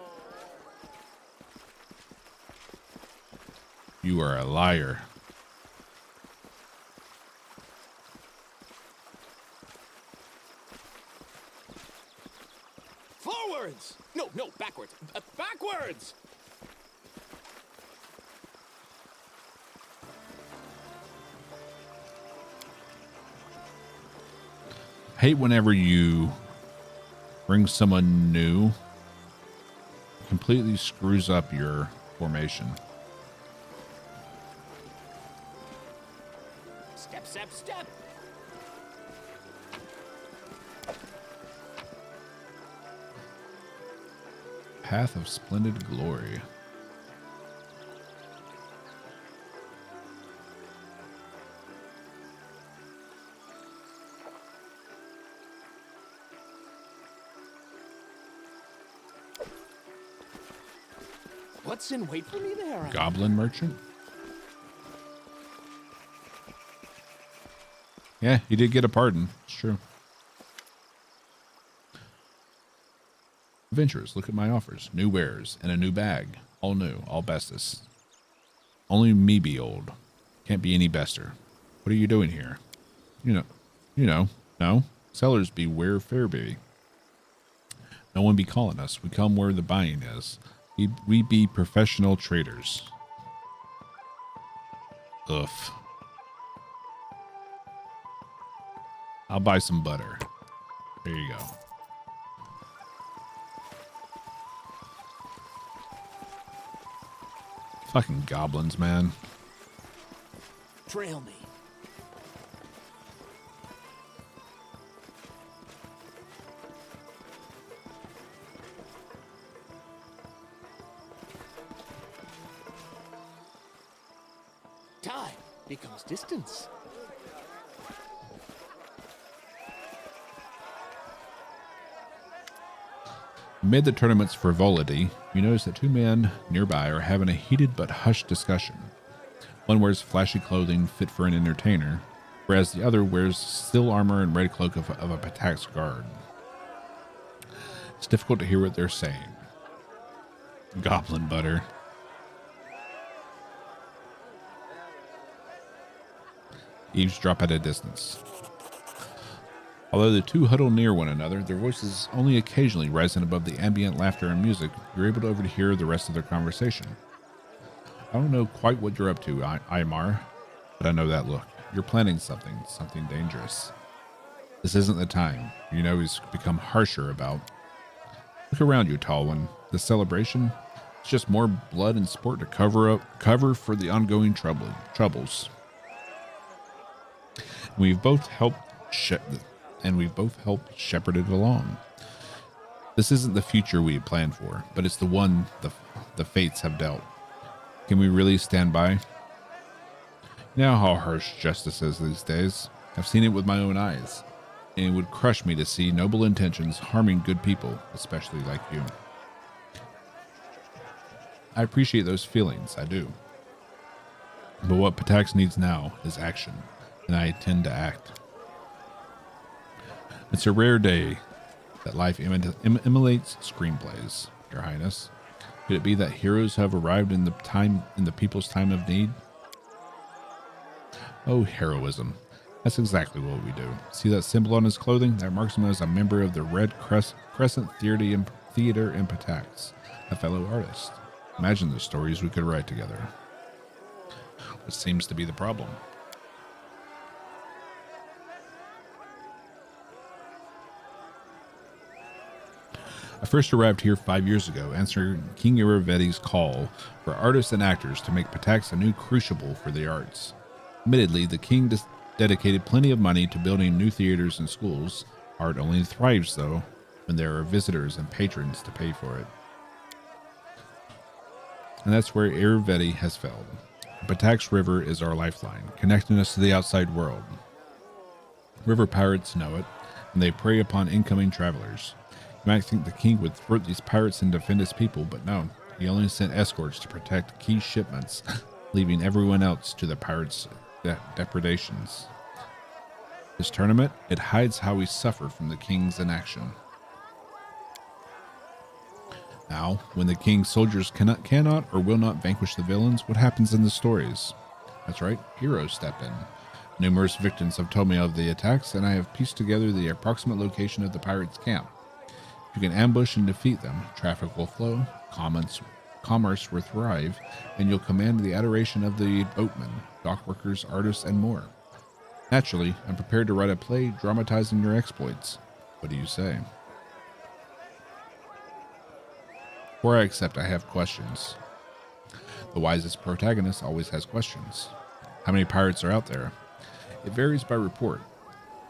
You are a liar. Forwards! No, backwards. Backwards! I hate whenever you bring someone new, it completely screws up your formation. Step. Path of Splendid Glory. What's in wait for me there? Goblin merchant? Yeah, he did get a pardon. It's true. Adventurers, look at my offers. New wares and a new bag. All new, all bestest. Only me be old. Can't be any bester. What are you doing here? You know, no. Sellers beware fair be. No one be calling us. We come where the buying is. We be professional traders. Oof. I'll buy some butter. There you go. Fucking goblins, man. Trail me. Time becomes distance. Amid the tournament's frivolity, you notice that two men nearby are having a heated but hushed discussion. One wears flashy clothing fit for an entertainer, whereas the other wears steel armor and red cloak of a Patak's guard. It's difficult to hear what they're saying. Goblin butter. Eavesdrop at a distance. Although the two huddle near one another, their voices only occasionally rising above the ambient laughter and music, you're able to overhear the rest of their conversation. I don't know quite what you're up to, Aymar, but I know that look. You're planning something dangerous. This isn't the time. You know he's become harsher about. Look around you, tall one. The celebration? It's just more blood and sport to cover for the ongoing troubles. We've both helped shepherd it along. This isn't the future we had planned for, but it's the one the fates have dealt. Can we really stand by? You know how harsh justice is these days. I've seen it with my own eyes, and it would crush me to see noble intentions harming good people, especially like you. I appreciate those feelings, I do. But what Patax needs now is action, and I intend to act. It's a rare day that life emulates screenplays, Your Highness. Could it be that heroes have arrived in the people's time of need? Oh, heroism. That's exactly what we do. See that symbol on his clothing? That marks him as a member of the Red Crescent Theater in Patax, a fellow artist. Imagine the stories we could write together. What seems to be the problem? I first arrived here 5 years ago, answering King Iravetti's call for artists and actors to make Patax a new crucible for the arts. Admittedly, the king dedicated plenty of money to building new theaters and schools. Art only thrives, though, when there are visitors and patrons to pay for it. And that's where Iravetti has failed. The Patax River is our lifeline, connecting us to the outside world. River pirates know it, and they prey upon incoming travelers. You might think the king would thwart these pirates and defend his people, but no. He only sent escorts to protect key shipments, leaving everyone else to the pirates' depredations. This tournament, it hides how we suffer from the king's inaction. Now, when the king's soldiers cannot or will not vanquish the villains, what happens in the stories? That's right, heroes step in. Numerous victims have told me of the attacks, and I have pieced together the approximate location of the pirates' camp. If you can ambush and defeat them, traffic will flow, commerce will thrive, and you'll command the adoration of the boatmen, dockworkers, artists, and more. Naturally, I'm prepared to write a play dramatizing your exploits. What do you say? Before I accept, I have questions. The wisest protagonist always has questions. How many pirates are out there? It varies by report.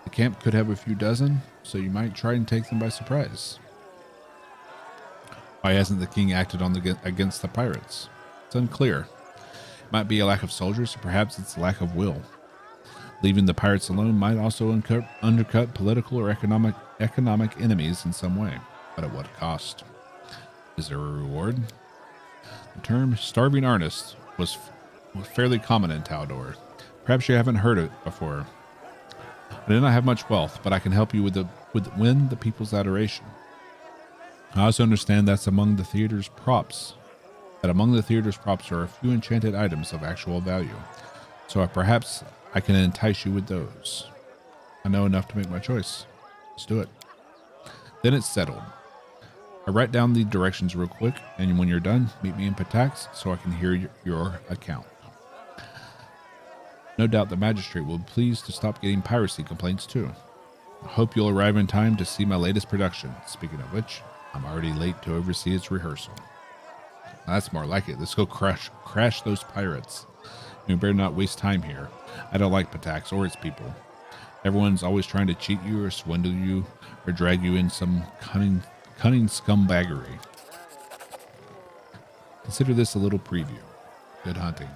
The camp could have a few dozen, so you might try and take them by surprise. Why hasn't the king acted against the pirates? It's unclear. It might be a lack of soldiers, or perhaps it's a lack of will. Leaving the pirates alone might also undercut political or economic enemies in some way, but at what cost? Is there a reward? The term starving artist was fairly common in Taldor. Perhaps you haven't heard it before. I do not have much wealth, but I can help you win the people's adoration. I also understand that's among the theater's props. That among the theater's props are a few enchanted items of actual value. So perhaps I can entice you with those. I know enough to make my choice. Let's do it. Then it's settled. I write down the directions real quick, and when you're done, meet me in Patax so I can hear your account. No doubt the magistrate will be pleased to stop getting piracy complaints too. I hope you'll arrive in time to see my latest production. Speaking of which, I'm already late to oversee its rehearsal. That's more like it. Let's go crash those pirates. You better not waste time here. I don't like Patax or its people. Everyone's always trying to cheat you or swindle you or drag you in some cunning scumbaggery. Consider this a little preview. Good hunting.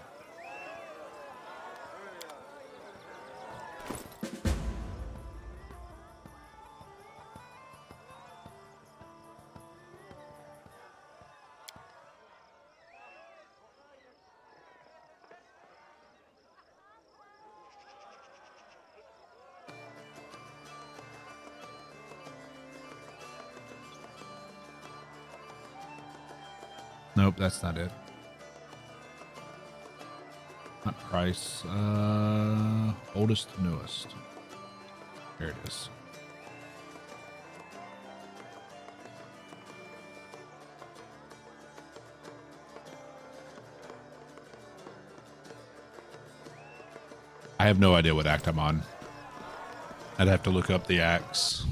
Nope, that's not it. Not price. Oldest to newest. There it is. I have no idea what act I'm on. I'd have to look up the acts.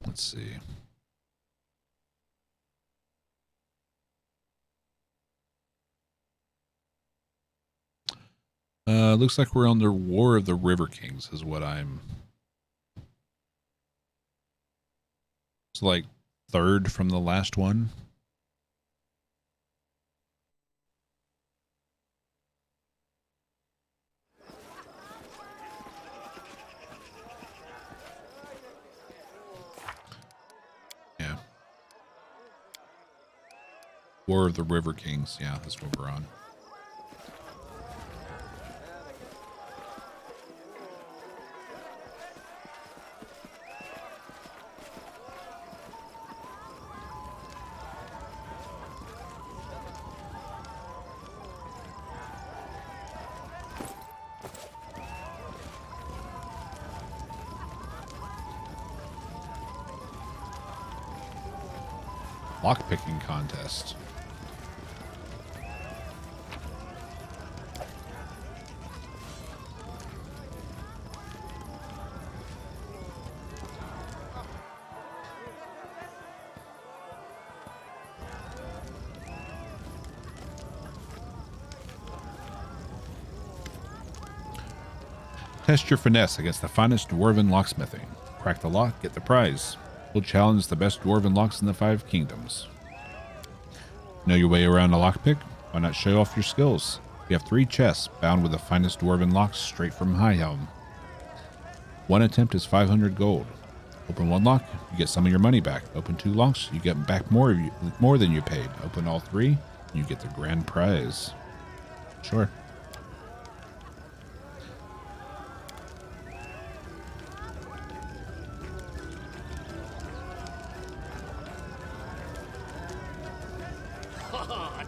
Let's see. Looks like we're on the War of the River Kings is what I'm. It's like third from the last one. Yeah. War of the River Kings. Yeah, that's what we're on. Lockpicking contest. Test your finesse against the finest dwarven locksmithing. Crack the lock, get the prize. We'll challenge the best dwarven locks in the 5 kingdoms. Know your way around a lockpick? Why not show off your skills? We have 3 chests bound with the finest dwarven locks straight from Highhelm. One attempt is 500 gold. Open 1 lock, you get some of your money back. Open 2 locks, you get back more than you paid. Open all 3, you get the grand prize. Sure.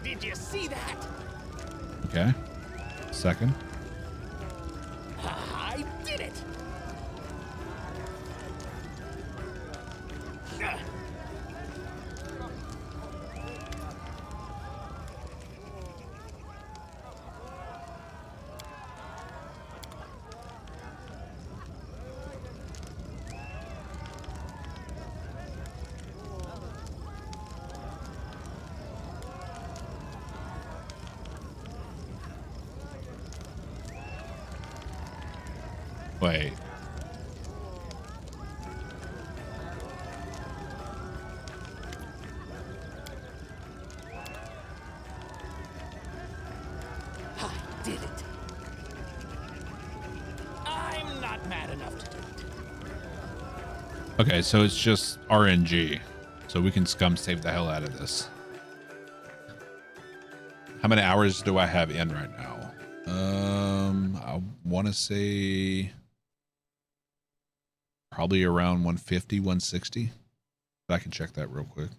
Did you see that? Okay. Second. I did it. Wait. I did it. I'm not mad enough to do Okay, so it's just RNG. So we can scum save the hell out of this. How many hours do I have in right now? I want to say probably around 150, 160. But I can check that real quick.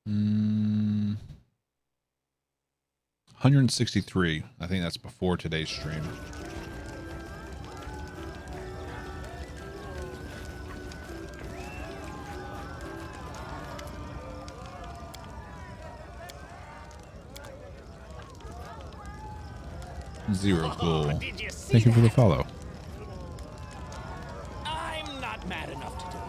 163. I think that's before today's stream. Zero cool. Thank you for the follow. I'm not mad enough to do it.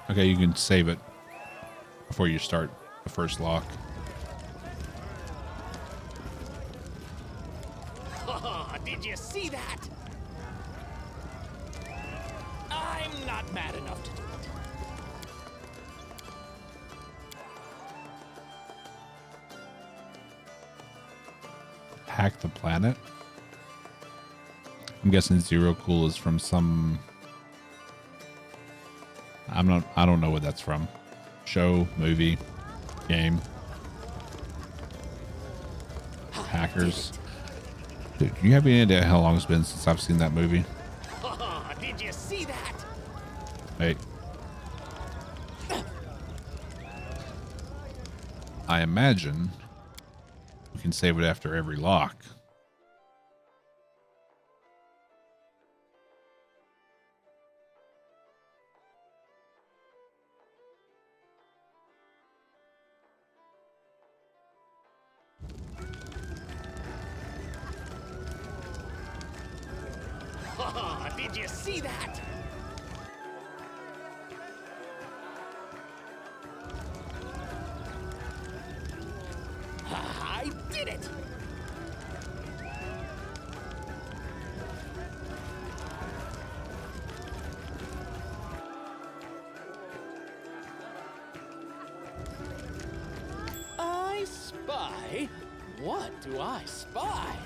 Okay, you can save it before you start the first lock. Did you see that? I'm not mad enough to do it. Hack the planet. I'm guessing Zero Cool is from some... I don't know what that's from. Show, movie, game. Hackers. Dude, do you have any idea how long it's been since I've seen that movie? Did you see that? Hey. I imagine we can save it after every lock. Did you see that? I did it! I spy? What do I spy?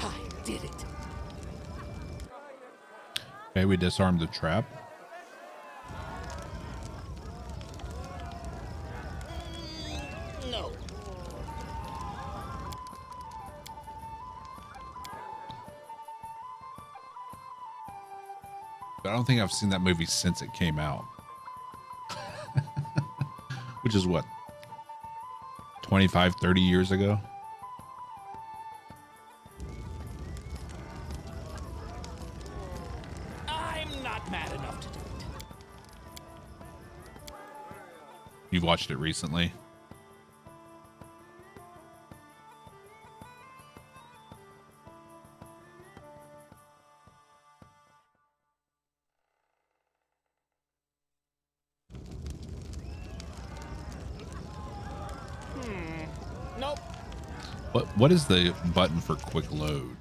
I did it. Okay, we disarmed the trap. No. But I don't think I've seen that movie since it came out. Which is what? 25, 30 years ago? I'm not mad enough to do it. You've watched it recently? Nope. What is the button for quick load?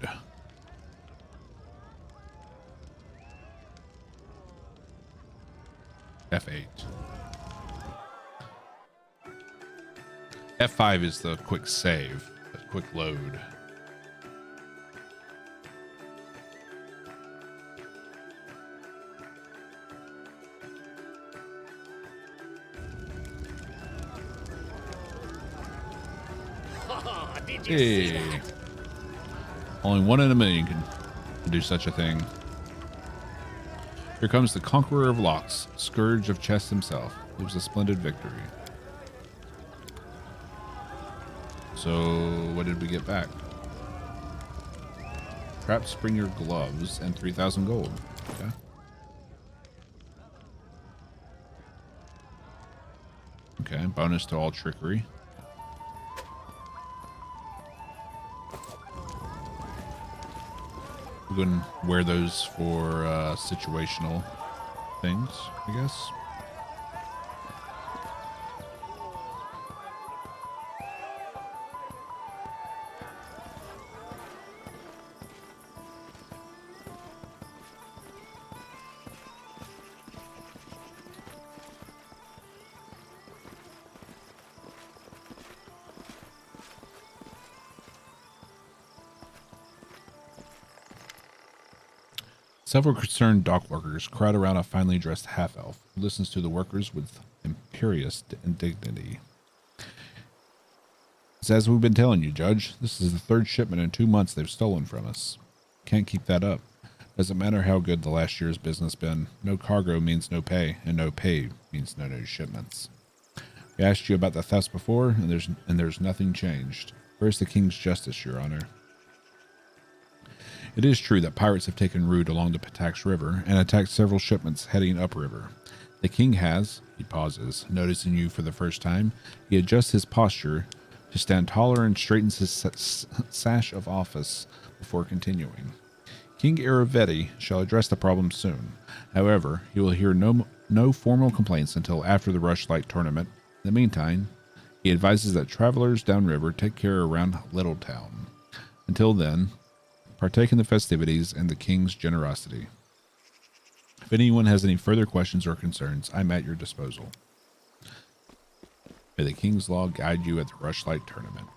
F8. F5 is the quick save, the quick load. Did you see Hey. that? Only one in a million can do such a thing. Here comes the Conqueror of Locks, Scourge of Chess himself. Lives a splendid victory. So, what did we get back? Trap Springer gloves and 3,000 gold. Okay. Okay, bonus to all trickery. We can wear those for situational things, I guess. Several concerned dock workers crowd around a finely dressed half-elf who listens to the workers with imperious indignity. It's as we've been telling you, Judge. This is the third shipment in 2 months they've stolen from us. Can't keep that up. Doesn't matter how good the last year's business been. No cargo means no pay, and no pay means no new shipments. We asked you about the thefts before, and there's nothing changed. Where's the King's justice, Your Honor? It is true that pirates have taken root along the Patax River and attacked several shipments heading upriver. The king has, he pauses, noticing you for the first time. He adjusts his posture to stand taller and straightens his sash of office before continuing. King Iravetti shall address the problem soon. However, he will hear no formal complaints until after the Rushlight tournament. In the meantime, he advises that travelers downriver take care around Littletown. Until then, partake in the festivities and the king's generosity. If anyone has any further questions or concerns, I'm at your disposal. May the king's law guide you at the Rushlight tournament.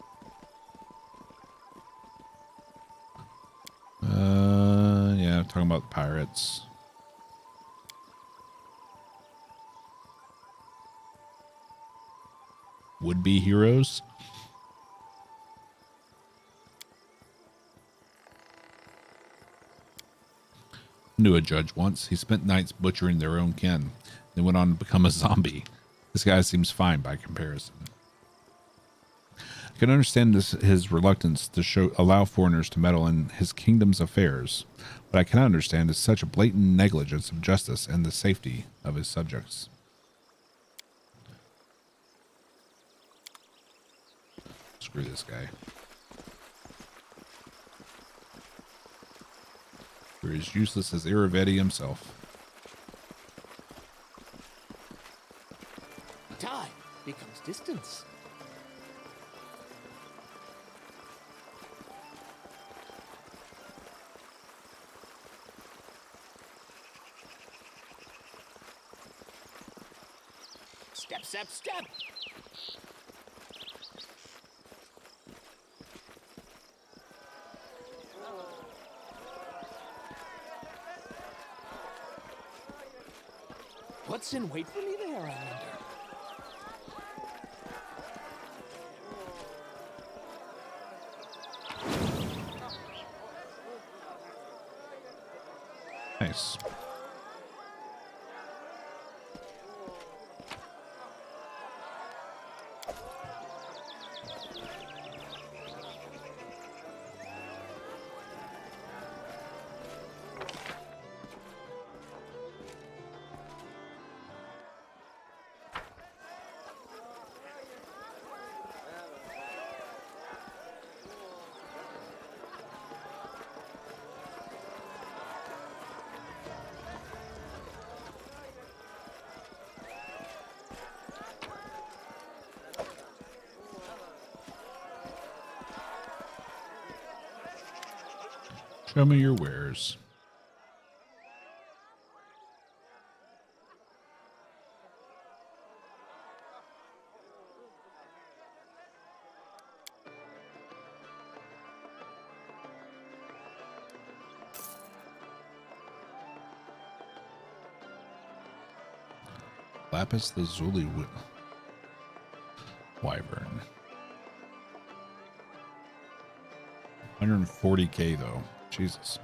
Yeah, talking about pirates. Would-be heroes. Knew a judge once. He spent nights butchering their own kin, then went on to become a zombie. This guy seems fine by comparison. I can understand his reluctance to allow foreigners to meddle in his kingdom's affairs. What I cannot understand is such a blatant negligence of justice and the safety of his subjects. Screw this guy. You're as useless as Iravetti himself. Time becomes distance. Step, step, step. What's in wait for me there, I wonder? Nice. Show me your wares. Lapis lazuli wyvern. 140k though. Jesus.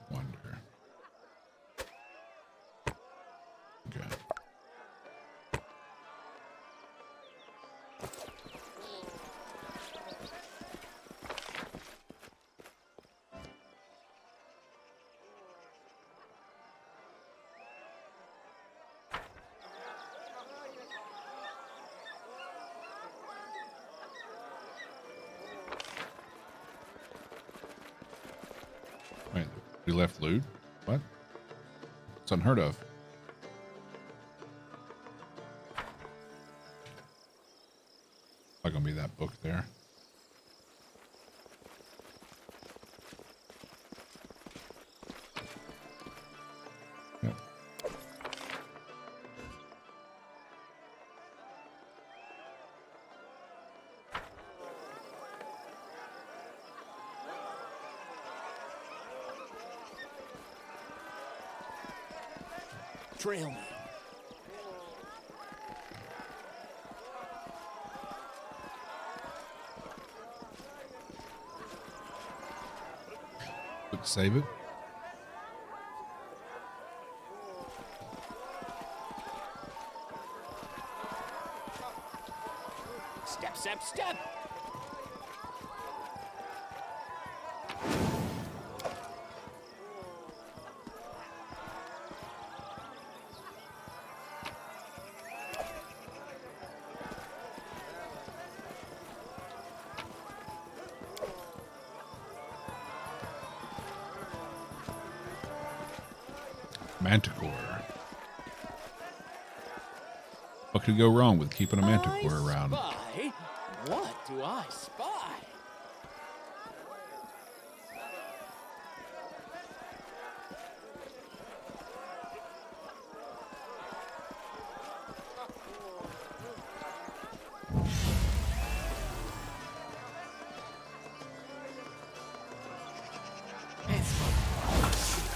Wonder. Okay. We left loot? What? It's unheard of. Not gonna be that book there. Yep. Trail me. Quick save it. Step, step, step. Manticore. What could go wrong with keeping a manticore around? Spy? What do I spy?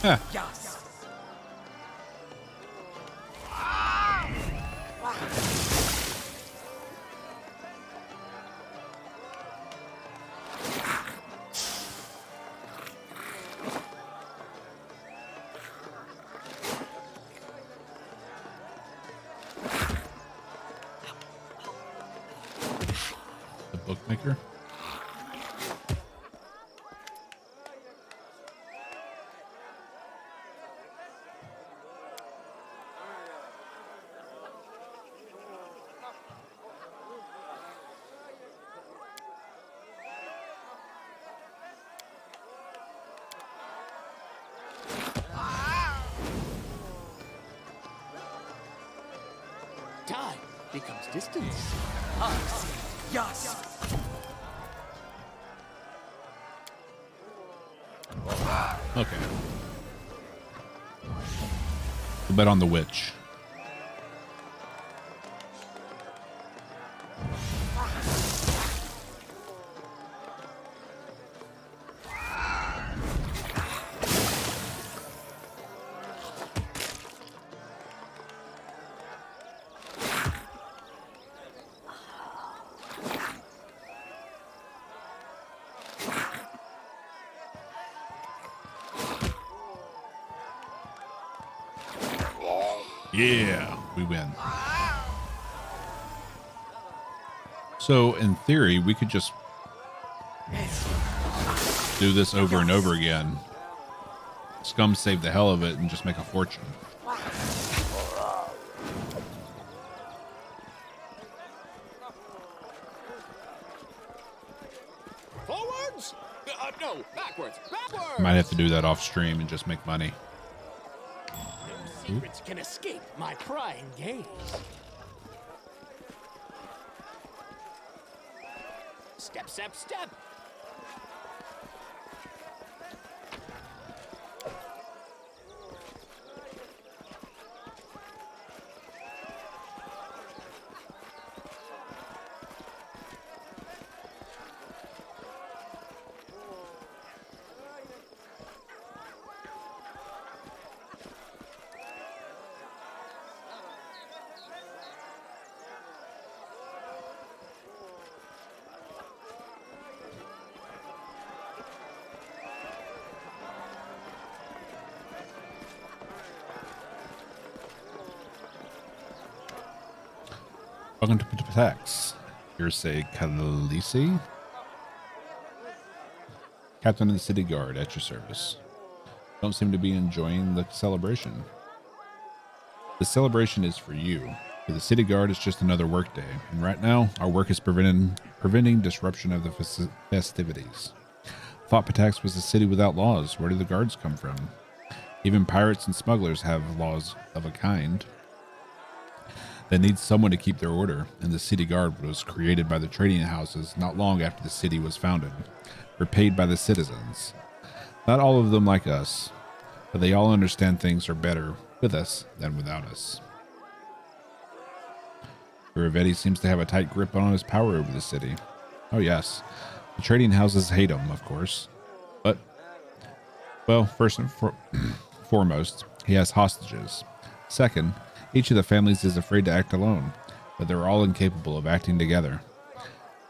Huh. Yes. The bookmaker. Time becomes distance. Yes. Okay. We'll bet on the witch. Yeah, we win. So in theory, we could just do this over and over again. Scum save the hell of it and just make a fortune. Forwards? No, backwards. Backwards. Might have to do that off stream and just make money. No secrets can escape my prying gaze. Step, step, step. Welcome to Patax. Here's a Khaleesi. Captain of the City Guard at your service. Don't seem to be enjoying the celebration. The celebration is for you. For the City Guard, it's just another work day. And right now, our work is preventing disruption of the festivities. Thought Patax was a city without laws. Where do the guards come from? Even pirates and smugglers have laws of a kind. They need someone to keep their order, and the city guard was created by the trading houses not long after the city was founded. Were paid by the citizens. Not all of them like us, but they all understand things are better with us than without us. Irivetti seems to have a tight grip on his power over the city. Oh yes, the trading houses hate him, of course. But, well, first and foremost, he has hostages. Second, each of the families is afraid to act alone, but they're all incapable of acting together.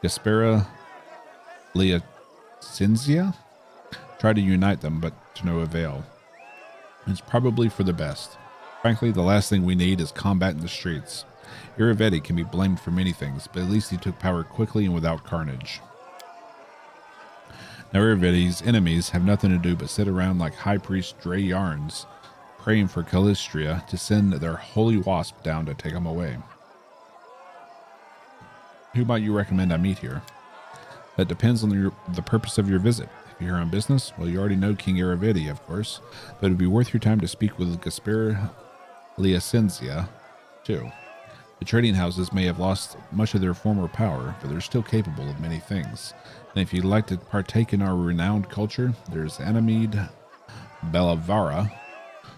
Gaspera Liacinzia tried to unite them, but to no avail. It's probably for the best. Frankly, the last thing we need is combat in the streets. Irivetti can be blamed for many things, but at least he took power quickly and without carnage. Now Irivetti's enemies have nothing to do but sit around like High Priest Dre Yarns, praying for Callistria to send their holy wasp down to take them away. Who might you recommend I meet here? That depends on the purpose of your visit. If you're here on business, well, you already know King Irivetti, of course, but it would be worth your time to speak with Gaspera Liacinzia, too. The trading houses may have lost much of their former power, but they're still capable of many things. And if you'd like to partake in our renowned culture, there's Anamid Bellavara,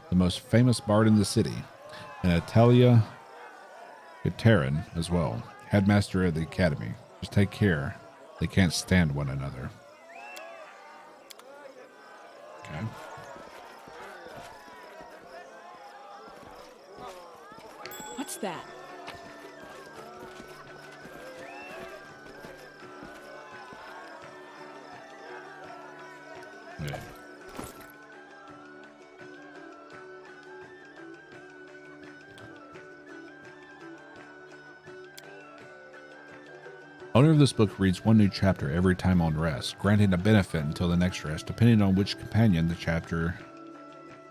the most famous bard in the city, and Atalia Gatarin as well, headmaster of the academy. Just take care. They can't stand one another. Okay. What's that? Yeah. Owner of this book reads one new chapter every time on rest, granting a benefit until the next rest, depending on which companion the chapter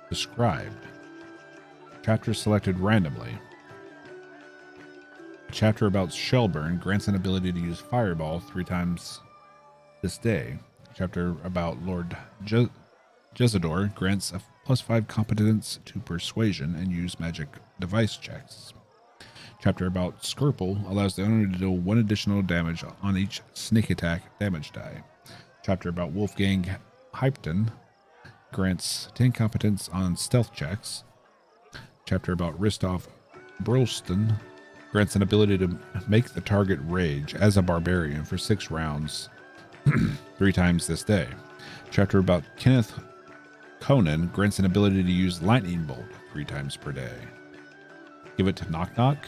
described. Chapter selected randomly. A chapter about Shellburn grants an ability to use Fireball 3 times this day. A chapter about Lord Jezidor grants a +5 competence to Persuasion and use magic device checks. Chapter about Skirple allows the owner to deal 1 additional damage on each sneak attack damage die. Chapter about Wolfgang Hypton grants 10 competence on stealth checks. Chapter about Ristov Brolston grants an ability to make the target rage as a barbarian for 6 rounds 3 times this day. Chapter about Kenneth Conan grants an ability to use Lightning Bolt 3 times per day. Give it to Knock Knock?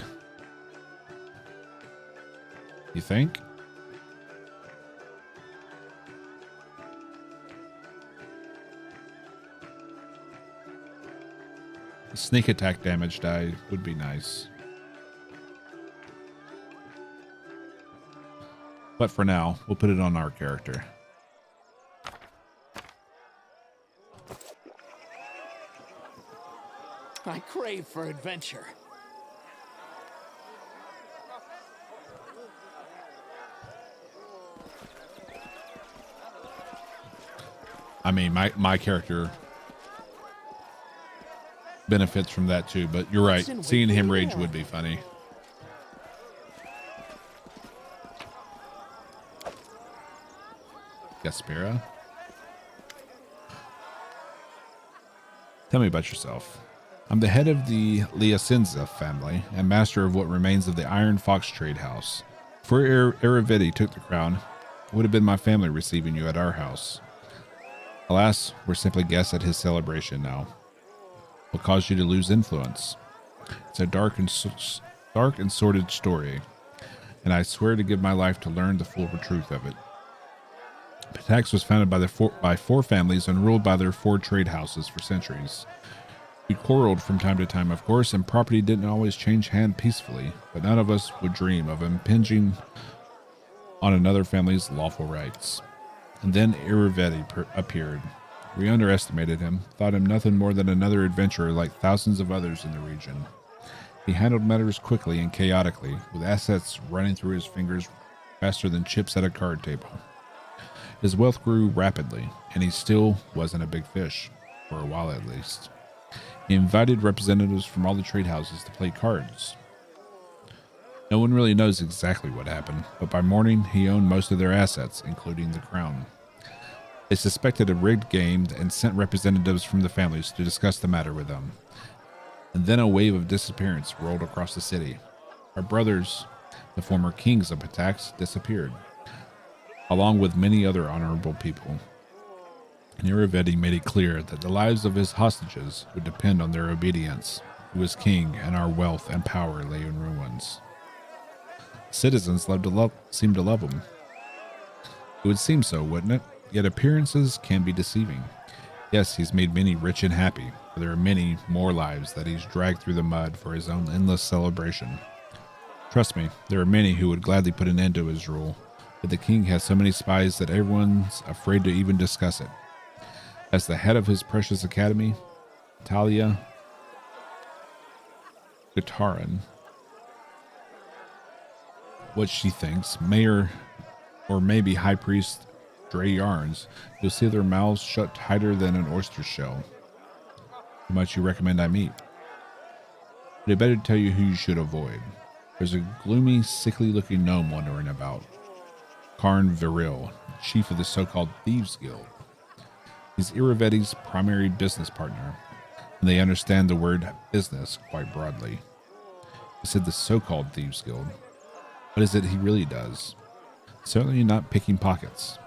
You think? A sneak attack damage die would be nice. But for now, we'll put it on our character. I crave for adventure. I mean, my character benefits from that too, but you're right. Seeing him rage would be funny. Gaspera? Tell me about yourself. I'm the head of the Liacinza family and master of what remains of the Iron Fox Trade House. Before Irivetti took the crown, it would have been my family receiving you at our house. Alas, we're simply guests at his celebration now. What caused you to lose influence? It's a dark and sordid story, and I swear to give my life to learn the full truth of it. Patax was founded by 4 families and ruled by their 4 trade houses for centuries. We quarreled from time to time, of course, and property didn't always change hand peacefully, but none of us would dream of impinging on another family's lawful rights. And then Irivetti appeared. We underestimated him, thought him nothing more than another adventurer like thousands of others in the region. He handled matters quickly and chaotically, with assets running through his fingers faster than chips at a card table. His wealth grew rapidly, and he still wasn't a big fish, for a while at least. He invited representatives from all the trade houses to play cards. No one really knows exactly what happened, but by morning he owned most of their assets, including the crown. They suspected a rigged game and sent representatives from the families to discuss the matter with them. And then a wave of disappearance rolled across the city. Our brothers, the former kings of Patax, disappeared, along with many other honorable people. And Irivetti made it clear that the lives of his hostages would depend on their obedience. He was king, and our wealth and power lay in ruins. Citizens seemed to love him. It would seem so, wouldn't it? Yet appearances can be deceiving. Yes, he's made many rich and happy, but there are many more lives that he's dragged through the mud for his own endless celebration. Trust me, there are many who would gladly put an end to his rule, but the king has so many spies that everyone's afraid to even discuss it. As the head of his precious academy, Talia Gitarin, what she thinks, Mayor or maybe High Priest Dre Yarns, you'll see their mouths shut tighter than an oyster shell. Who might you recommend I meet? But I better tell you who you should avoid. There's a gloomy, sickly-looking gnome wandering about. Karn Viril, chief of the so-called Thieves Guild. He's Irivetti's primary business partner, and they understand the word business quite broadly. He said the so-called Thieves Guild. What is it he really does? Certainly not picking pockets.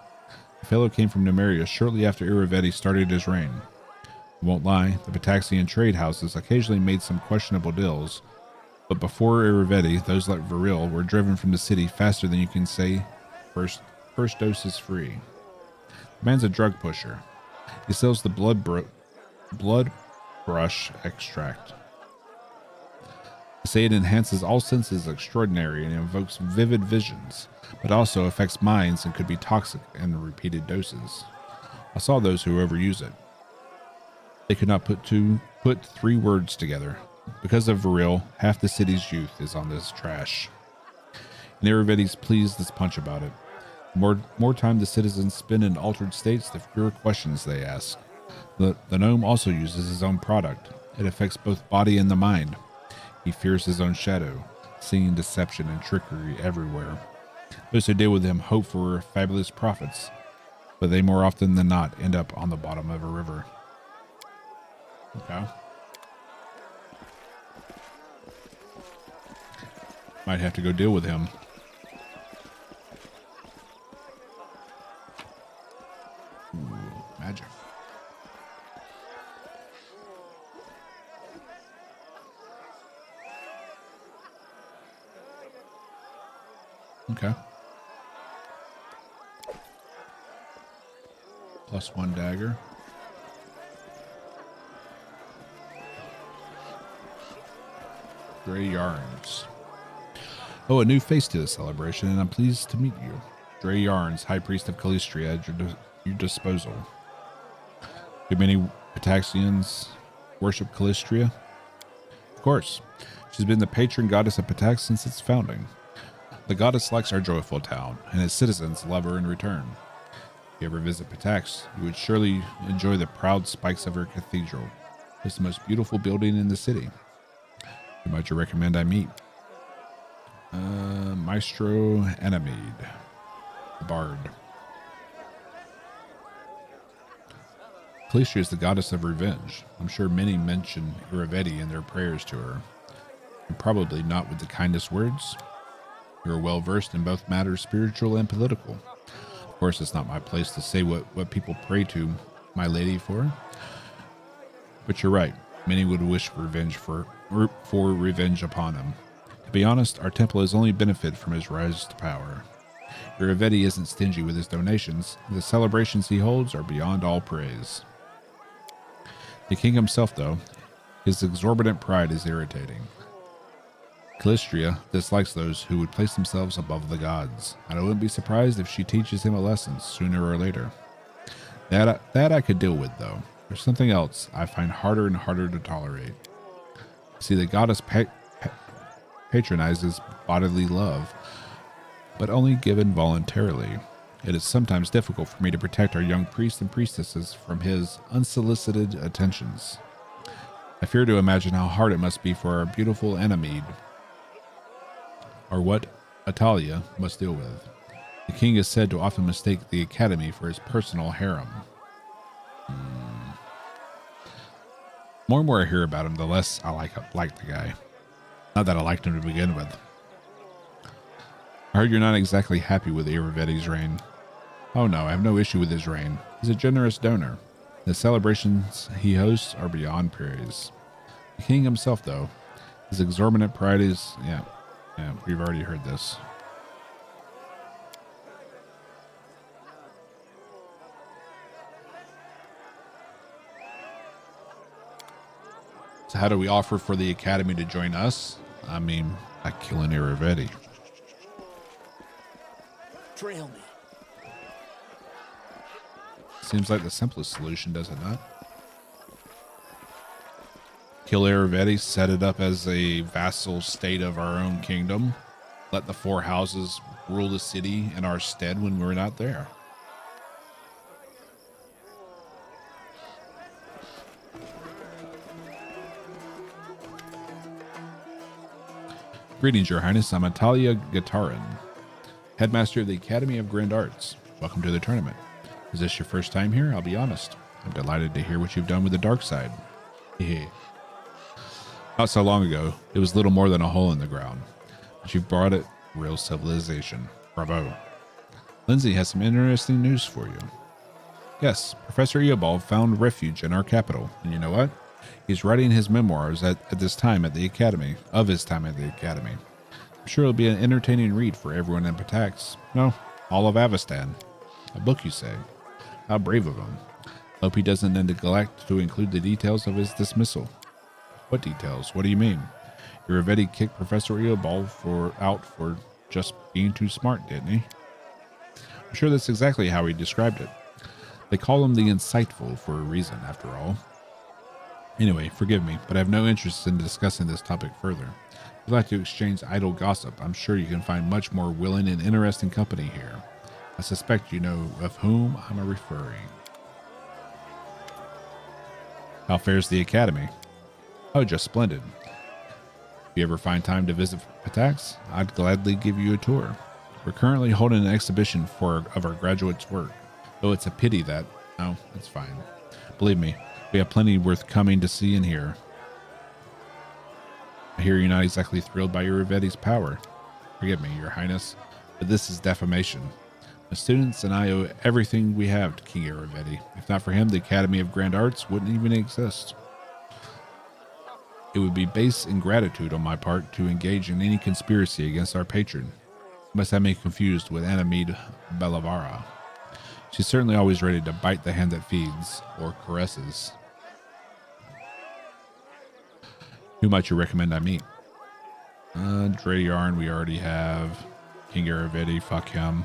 The fellow came from Numeria shortly after Irivetti started his reign. I won't lie, the Pataxian trade houses occasionally made some questionable deals, but before Irivetti, those like Viril were driven from the city faster than you can say, first dose is free. The man's a drug pusher. He sells the blood brush extract. They say it enhances all senses extraordinary and invokes vivid visions, but also affects minds and could be toxic in repeated doses. I saw those who overuse it. They could not put three words together. Because of Viril, half the city's youth is on this trash. And Irivetti's pleased as punch about it. The more time the citizens spend in altered states, the fewer questions they ask. The gnome also uses his own product. It affects both body and the mind. He fears his own shadow, seeing deception and trickery everywhere. Those who deal with him hope for fabulous profits, but they more often than not end up on the bottom of a river. Okay. Might have to go deal with him. Ooh, magic. Okay. +1 dagger. Dre Yarns. Oh, a new face to the celebration, and I'm pleased to meet you. Dre Yarns, High Priest of Calistria, at your disposal. Do many Pataxians worship Calistria? Of course. She's been the patron goddess of Patax since its founding. The goddess likes our joyful town, and its citizens love her in return. If you ever visit Patax, you would surely enjoy the proud spikes of her cathedral. It's the most beautiful building in the city. Who might you recommend I meet? Maestro Anamede, the bard. Calistria is the goddess of revenge. I'm sure many mention Irivetti in their prayers to her, and probably not with the kindest words. You are well versed in both matters spiritual and political. Of course, it's not my place to say what people pray to my lady for. But you're right. Many would wish revenge for revenge upon him. To be honest, our temple has only benefited from his rise to power. Irivetti isn't stingy with his donations. The celebrations he holds are beyond all praise. The king himself, though, his exorbitant pride is irritating. Calistria dislikes those who would place themselves above the gods, and I wouldn't be surprised if she teaches him a lesson sooner or later. That I could deal with, though. There's something else I find harder and harder to tolerate. See, the goddess patronizes bodily love, but only given voluntarily. It is sometimes difficult for me to protect our young priests and priestesses from his unsolicited attentions. I fear to imagine how hard it must be for our beautiful enemy, or what Atalia must deal with. The king is said to often mistake the academy for his personal harem. More and more I hear about him, the less I like the guy. Not that I liked him to begin with. I heard you're not exactly happy with Iravetti's reign. Oh no, I have no issue with his reign. He's a generous donor. The celebrations he hosts are beyond praise. The king himself, though, his exorbitant pride is... Yeah, we've already heard this. So how do we offer for the academy to join us? I mean, by killing Iravetti. Trail me. Seems like the simplest solution, does it not? Kill Iravetti, set it up as a vassal state of our own kingdom. Let the four houses rule the city in our stead when we're not there. Greetings, Your Highness. I'm Atalia Gatarin, headmaster of the Academy of Grand Arts. Welcome to the tournament. Is this your first time here? I'll be honest. I'm delighted to hear what you've done with the dark side. Hehe. Not so long ago, it was little more than a hole in the ground. But you've brought it real civilization. Bravo. Lindsay has some interesting news for you. Yes, Professor Eobald found refuge in our capital. And you know what? He's writing his memoirs at his time at the Academy. I'm sure it'll be an entertaining read for everyone in Patax. No, all of Avestan. A book, you say? How brave of him. Hope he doesn't neglect to include the details of his dismissal. What details? What do you mean? Iravetti kicked Professor Eobald out for just being too smart, didn't he? I'm sure that's exactly how he described it. They call him the insightful for a reason, after all. Anyway, forgive me, but I have no interest in discussing this topic further. If you'd like to exchange idle gossip, I'm sure you can find much more willing and interesting company here. I suspect you know of whom I'm referring. How fares the Academy? Oh, just splendid. If you ever find time to visit Patax, I'd gladly give you a tour. We're currently holding an exhibition of our graduates' work, though it's a pity that... No, it's fine. Believe me, we have plenty worth coming to see and hear. I hear you're not exactly thrilled by Iravetti's power. Forgive me, Your Highness, but this is defamation. The students and I owe everything we have to King Iravetti. If not for him, the Academy of Grand Arts wouldn't even exist. It would be base ingratitude on my part to engage in any conspiracy against our patron. You must have me confused with Anamid Bellavara. She's certainly always ready to bite the hand that feeds, or caresses. Who might you recommend I meet? Drayarn we already have. King Iravetti, fuck him.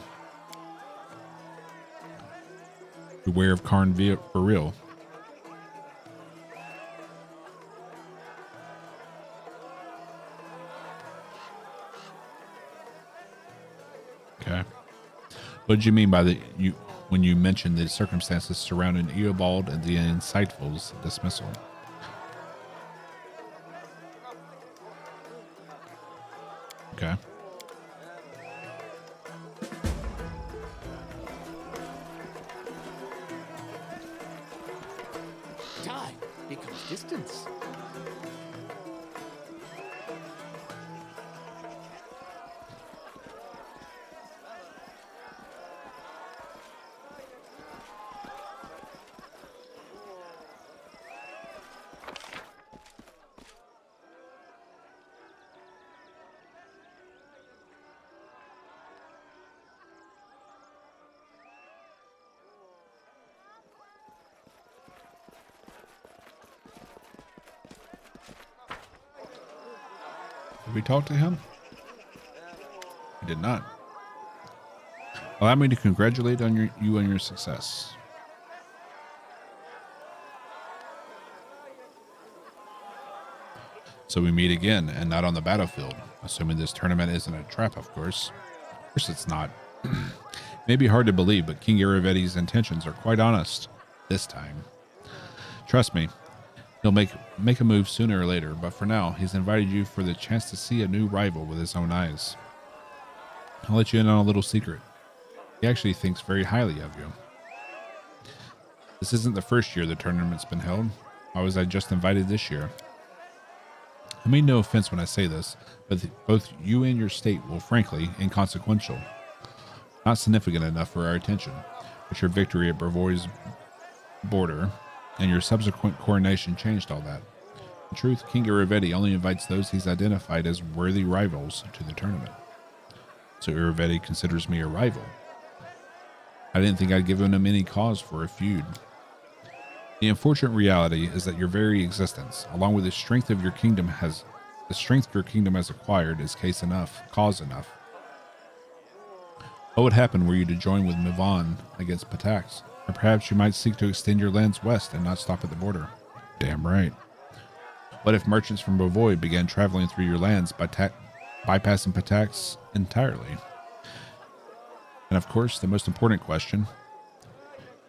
Beware of Karn for real. Okay. What did you mean by when you mentioned the circumstances surrounding Eobald and the Insightful's dismissal? Okay. Time becomes distance. Did we talk to him? We did not. Allow me to congratulate on you on your success. So we meet again, and not on the battlefield. Assuming this tournament isn't a trap, of course. Of course it's not. May be hard to believe, but King Iravetti's intentions are quite honest this time. Trust me, he'll make a move sooner or later, but for now, he's invited you for the chance to see a new rival with his own eyes. I'll let you in on a little secret. He actually thinks very highly of you. This isn't the first year the tournament's been held. Why was I just invited this year? I mean no offense when I say this, but both you and your state will frankly inconsequential. Not significant enough for our attention, but your victory at Brevoy's border and your subsequent coronation changed all that. In truth, King Iravetti only invites those he's identified as worthy rivals to the tournament. So Iravetti considers me a rival. I didn't think I'd given him any cause for a feud. The unfortunate reality is that your very existence, along with the strength your kingdom has acquired, is cause enough. What would happen were you to join with Mivan against Patax? Or perhaps you might seek to extend your lands west and not stop at the border. Damn right. What if merchants from Bovoy began traveling through your lands bypassing Patax entirely? And of course, the most important question,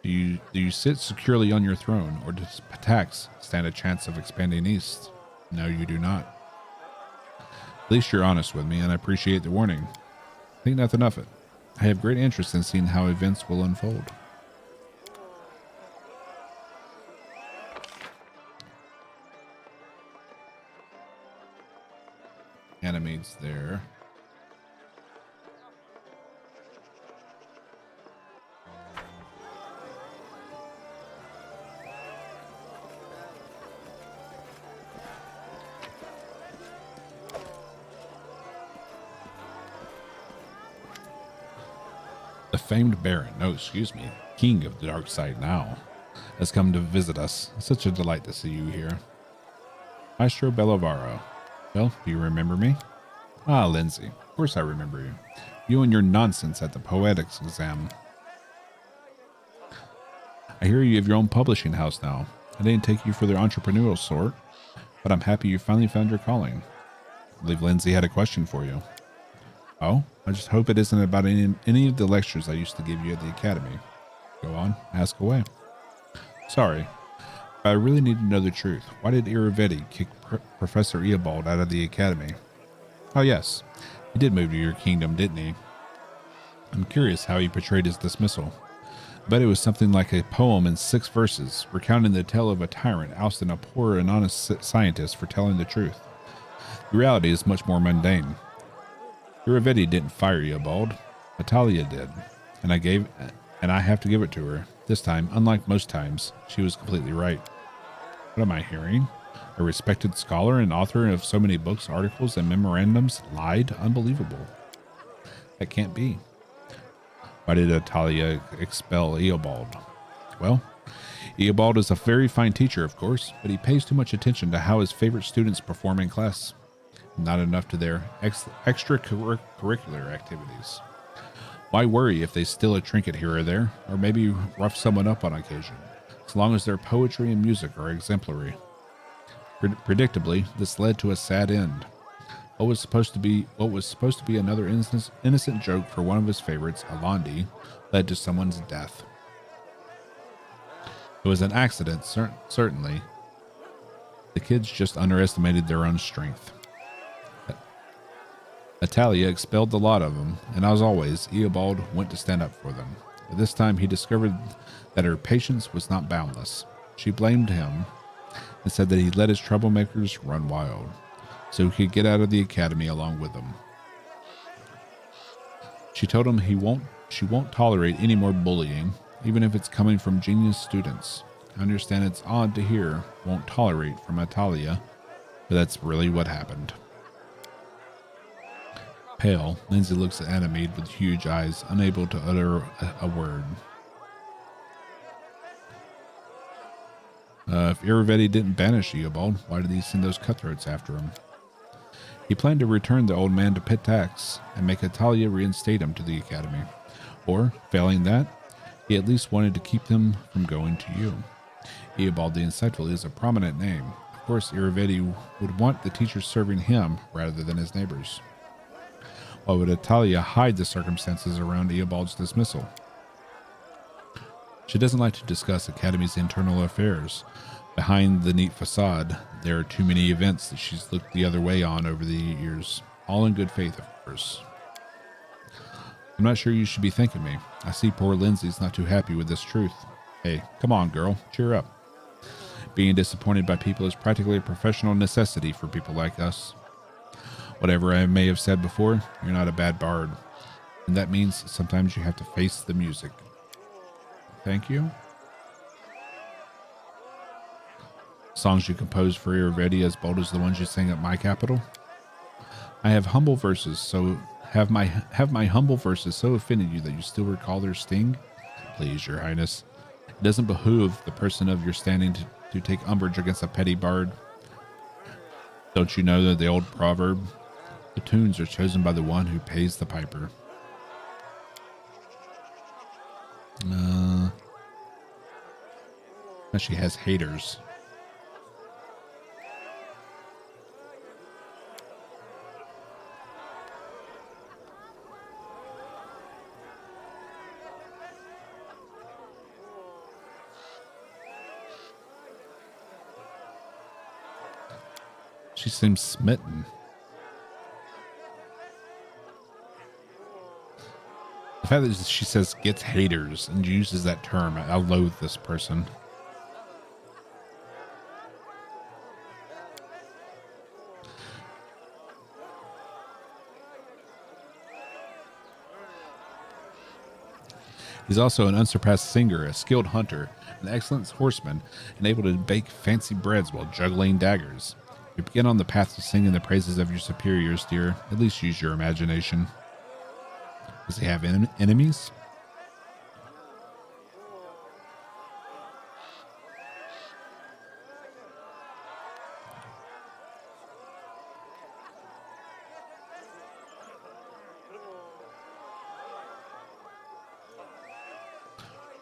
do you sit securely on your throne, or does Patax stand a chance of expanding east? No, you do not. At least you're honest with me, and I appreciate the warning. Think nothing of it. I have great interest in seeing how events will unfold. Animates there. The famed Baron, King of the Dark Side now, has come to visit us. Such a delight to see you here. Maestro Bellavaro. Well, do you remember me? Ah, Lindsay. Of course I remember you. You and your nonsense at the poetics exam. I hear you have your own publishing house now. I didn't take you for the entrepreneurial sort, but I'm happy you finally found your calling. I believe Lindsay had a question for you. Oh, I just hope it isn't about any of the lectures I used to give you at the academy. Go on, ask away. Sorry, but I really need to know the truth. Why did Iravetti kick Professor Eobald out of the academy? Oh yes, he did move to your kingdom, didn't he? I'm curious how he portrayed his dismissal. I bet it was something like a poem in 6 verses, recounting the tale of a tyrant ousting a poor and honest scientist for telling the truth. The reality is much more mundane. Iravetti didn't fire Eobald. Natalia did, and I have to give it to her. This time, unlike most times, she was completely right. What am I hearing? A respected scholar and author of so many books, articles, and memorandums lied? Unbelievable. That can't be. Why did Natalia expel Eobald? Well, Eobald is a very fine teacher, of course, but he pays too much attention to how his favorite students perform in class. Not enough to their extracurricular activities. Why worry if they steal a trinket here or there, or maybe rough someone up on occasion, as long as their poetry and music are exemplary? Predictably, this led to a sad end. What was supposed to be another innocent joke for one of his favorites, Alandi, led to someone's death. It was an accident, certainly. The kids just underestimated their own strength. Natalia expelled the lot of them, and as always, Eobald went to stand up for them. But this time he discovered that her patience was not boundless. She blamed him and said that he let his troublemakers run wild, so he could get out of the academy along with them. She told him she won't tolerate any more bullying, even if it's coming from genius students. I understand it's odd to hear won't tolerate from Natalia, but that's really what happened. Pale, Lindsay looks at Ganymede with huge eyes, unable to utter a word. If Iravetti didn't banish Eobald, why did he send those cutthroats after him? He planned to return the old man to Pitax and make Natalia reinstate him to the academy. Or, failing that, he at least wanted to keep them from going to you. Eobald the Insightful is a prominent name. Of course, Iravetti would want the teachers serving him rather than his neighbors. Why would Atalia hide the circumstances around Eobald's dismissal? She doesn't like to discuss Academy's internal affairs. Behind the neat facade, there are too many events that she's looked the other way on over the years. All in good faith, of course. I'm not sure you should be thanking me. I see poor Lindsay's not too happy with this truth. Hey, come on, girl. Cheer up. Being disappointed by people is practically a professional necessity for people like us. Whatever I may have said before, you're not a bad bard. And that means sometimes you have to face the music. Thank you. Songs you compose for Irvedi as bold as the ones you sing at my capital? I have humble verses, so have my humble verses so offended you that you still recall their sting? Please, your highness. It doesn't behoove the person of your standing to take umbrage against a petty bard. Don't you know that the old proverb? The tunes are chosen by the one who pays the piper. She has haters. She seems smitten. The fact that she says gets haters and uses that term, I loathe this person. He's also an unsurpassed singer, a skilled hunter, an excellent horseman, and able to bake fancy breads while juggling daggers. You begin on the path to singing the praises of your superiors, dear. At least use your imagination. Does he have enemies?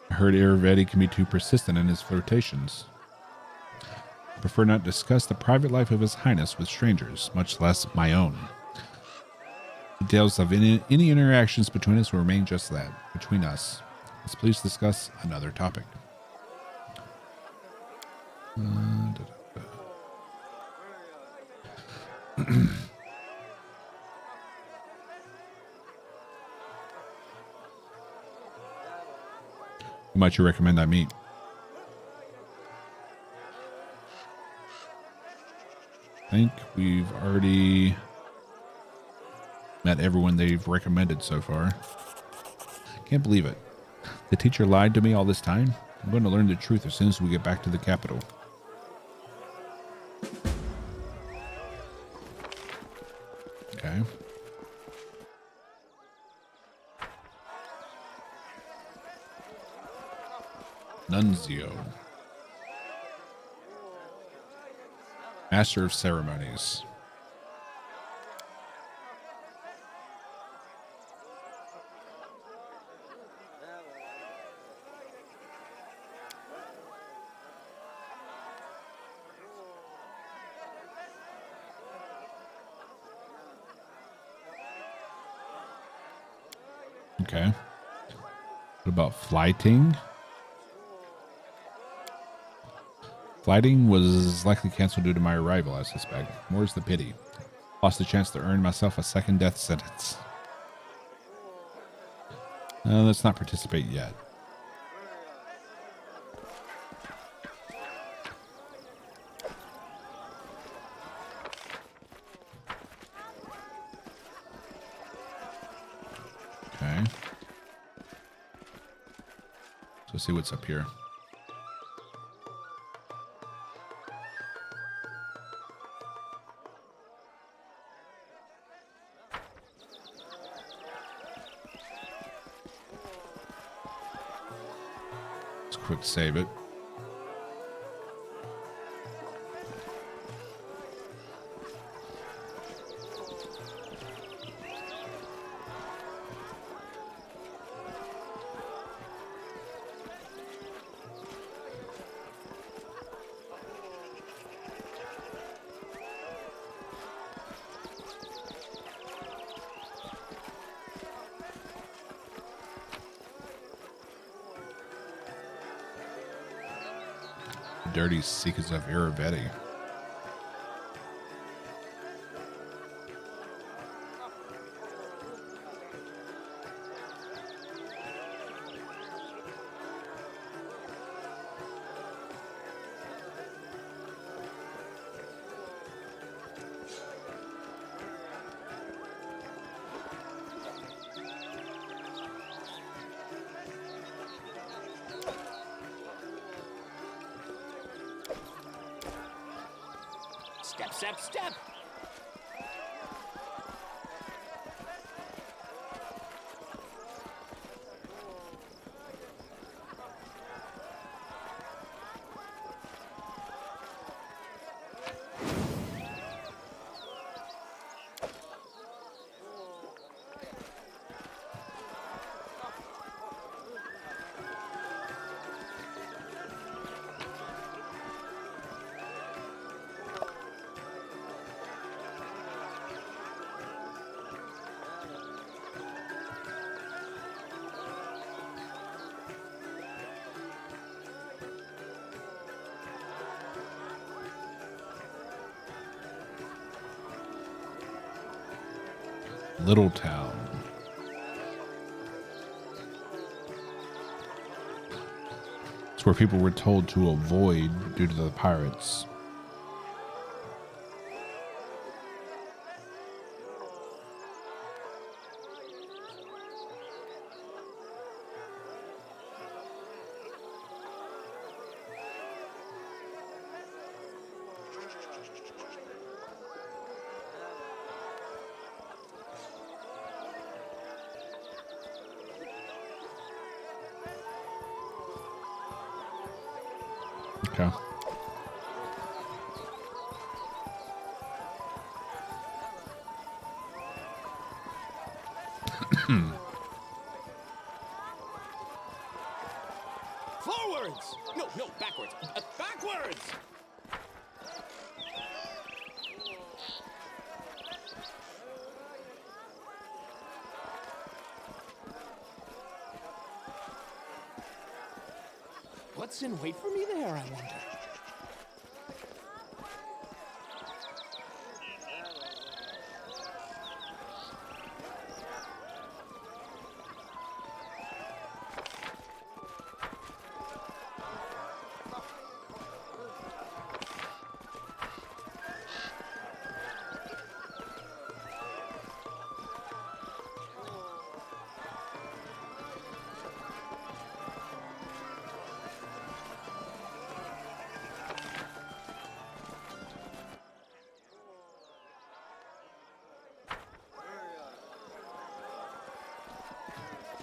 I heard Irvedi can be too persistent in his flirtations. I prefer not to discuss the private life of His Highness with strangers, much less my own. Details of any interactions between us will remain just that, between us. Let's please discuss another topic. Who might you recommend I meet? I think we've already met everyone they've recommended so far. Can't believe it. The teacher lied to me all this time. I'm going to learn the truth as soon as we get back to the capital. Okay. Nunzio. Master of Ceremonies. Okay. What about flighting? Flighting was likely canceled due to my arrival, I suspect. More's the pity. Lost the chance to earn myself a second death sentence. Let's not participate yet. Okay. So let's see what's up here. Quick save it. dirty secrets of Iravetti. Step, step, step! Little Town. It's where people were told to avoid due to the pirates. Okay. Forwards! No, no, backwards. Backwards! What's in wait for me there, I wonder?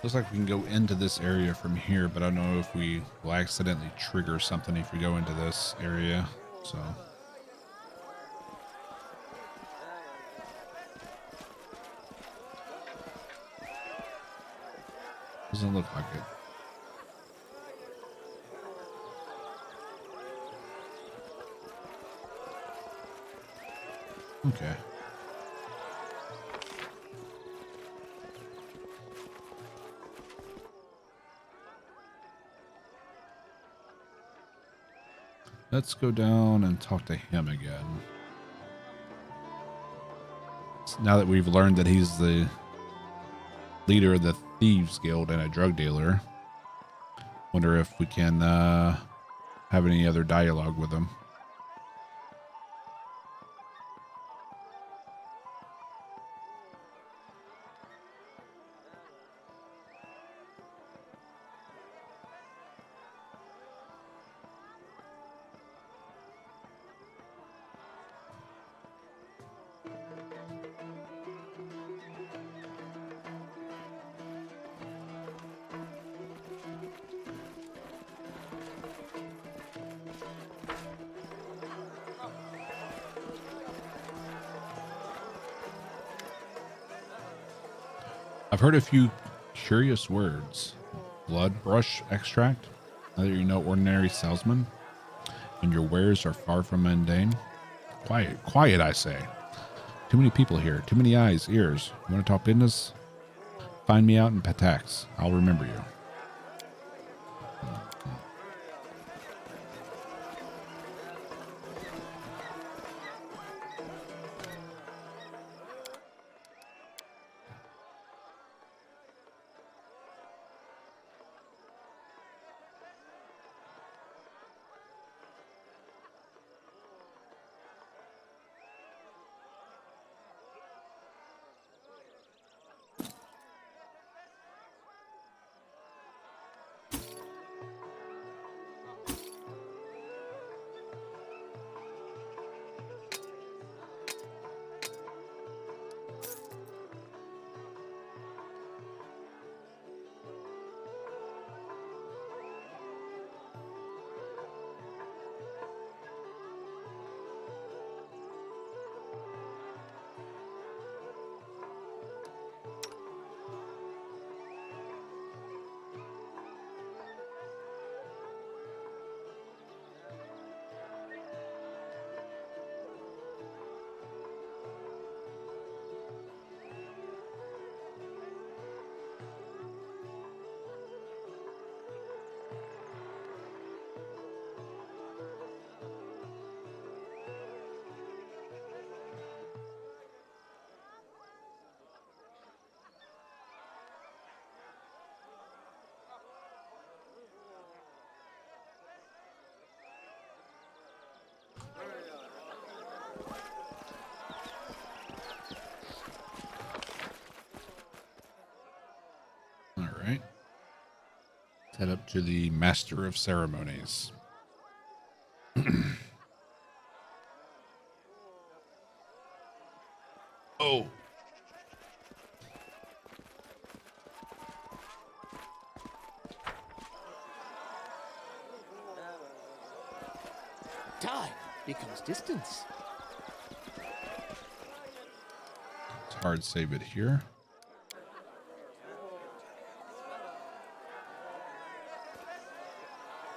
Looks like we can go into this area from here, but I don't know if we will accidentally trigger something if we go into this area. So doesn't look like it. Okay. Let's go down and talk to him again. Now that we've learned that he's the leader of the Thieves Guild and a drug dealer, wonder if we can have any other dialogue with him. I've heard a few curious words. Blood brush extract. Now that you're no ordinary salesman, and your wares are far from mundane. Quiet, quiet, I say. Too many people here. Too many eyes, ears. You want to talk business? Find me out in Patax. I'll remember you. right. Let's head up to the Master of Ceremonies. Oh. Time becomes distance. Let's hard save it here.